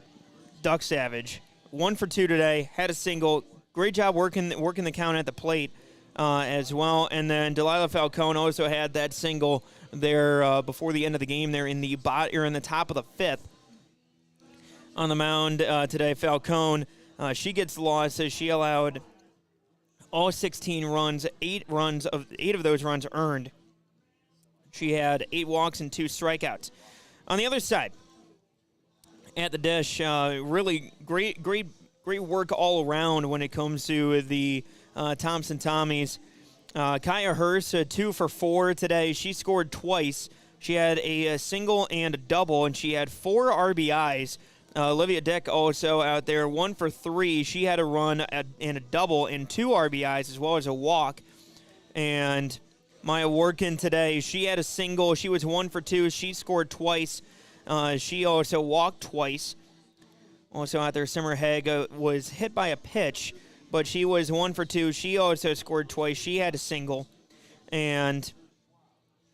Savage, 1 for 2 today, had a single. Great job working the count at the plate as well. And then Delilah Falcone also had that single there before the end of the game there in the top of the 5th. On the mound today, Falcone, she gets lost as she allowed all 16 runs, 8 of those runs earned. She had 8 walks and 2 strikeouts. On the other side, at the dish, really great work all around when it comes to the Thompson Tommies. Kaya Hurst, 2 for 4 today. She scored twice. She had a single and a double, and she had 4 RBIs. Olivia Dick also out there, 1 for 3. She had a run and a double and 2 RBIs as well as a walk. And Maya Workin today, she had a single. She was 1 for 2. She scored twice. She also walked twice. Also out there, Simmer Haig was hit by a pitch, but she was 1 for 2. She also scored twice. She had a single. And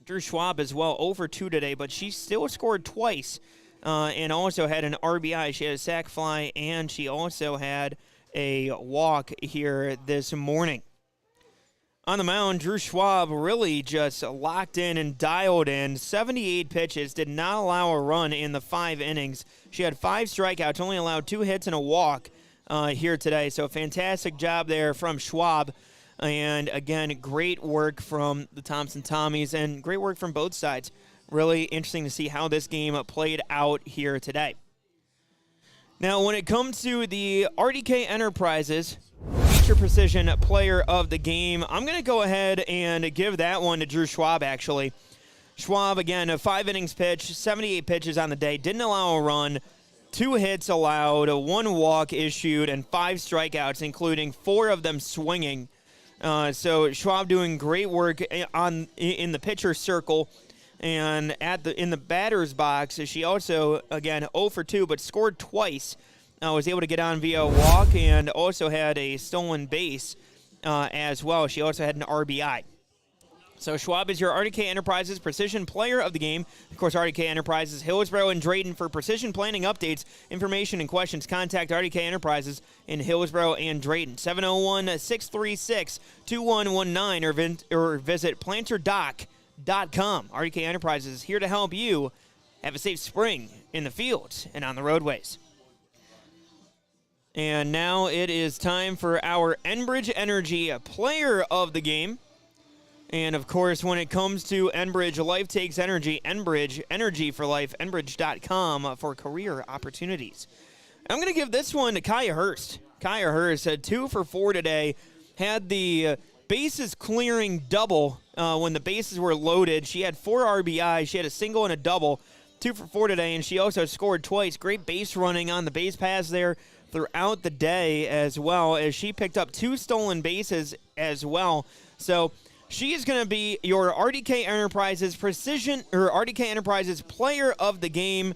Drew Schwab as well, 0 for 2 today, but she still scored twice and also had an RBI. She had a sac fly, and she also had a walk here this morning. On the mound, Drew Schwab really just locked in and dialed in. 78 pitches, did not allow a run in the 5 innings. She had 5 strikeouts, only allowed 2 hits and a walk here today. So fantastic job there from Schwab. And again, great work from the Thompson Tommies and great work from both sides. Really interesting to see how this game played out here today. Now, when it comes to the RDK Enterprises Feature Precision Player of the Game, I'm going to go ahead and give that one to Drew Schwab, actually. Schwab, again, a 5 innings pitch, 78 pitches on the day, didn't allow a run, 2 hits allowed, 1 walk issued, and 5 strikeouts, including 4 of them swinging. So Schwab doing great work in the pitcher circle. And in the batter's box, she also, again, 0 for 2, but scored twice. Was able to get on via a walk and also had a stolen base as well. She also had an RBI. So Schwab is your RDK Enterprises Precision Player of the Game. Of course, RDK Enterprises, Hillsborough and Drayton. For precision planning updates, information, and questions, contact RDK Enterprises in Hillsborough and Drayton. 701-636-2119 or visit planterdoc.com. RDK Enterprises is here to help you have a safe spring in the fields and on the roadways. And now it is time for our Enbridge Energy Player of the Game. And, of course, when it comes to Enbridge, life takes energy. Enbridge, energy for life. Enbridge.com for career opportunities. I'm going to give this one to Kaya Hurst. Kaya Hurst had 2 for 4 today. Had the bases clearing double when the bases were loaded. She had 4 RBI. She had a single and a double. 2 for 4 today, and she also scored twice. Great base running on the base paths there throughout the day, as well as she picked up 2 stolen bases as well. So she is going to be your RDK Enterprises RDK Enterprises Player of the Game.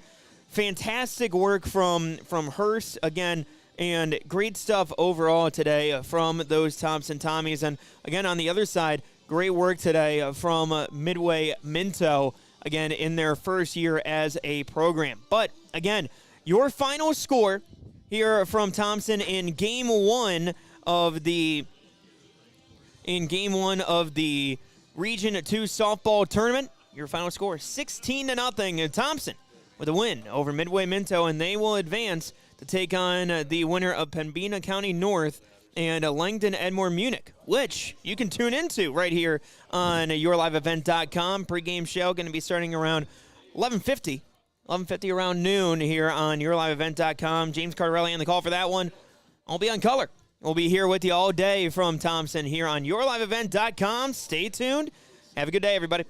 Fantastic work from Hurst again, and great stuff overall today from those Thompson Tommies. And again, on the other side, great work today from Midway-Minto, again, in their first year as a program. But again, your final score here from Thompson in Game 1 of the Region 2 softball tournament. Your final score, 16-0. Thompson with a win over Midway-Minto, and they will advance to take on the winner of Pembina County North and Langdon Edmore Munich, which you can tune into right here on yourliveevent.com. Pre-game show going to be starting around 11:50 around noon here on yourliveevent.com. James Cardarelli on the call for that one. I'll be on color. We'll be here with you all day from Thompson here on yourliveevent.com. Stay tuned. Have a good day, everybody.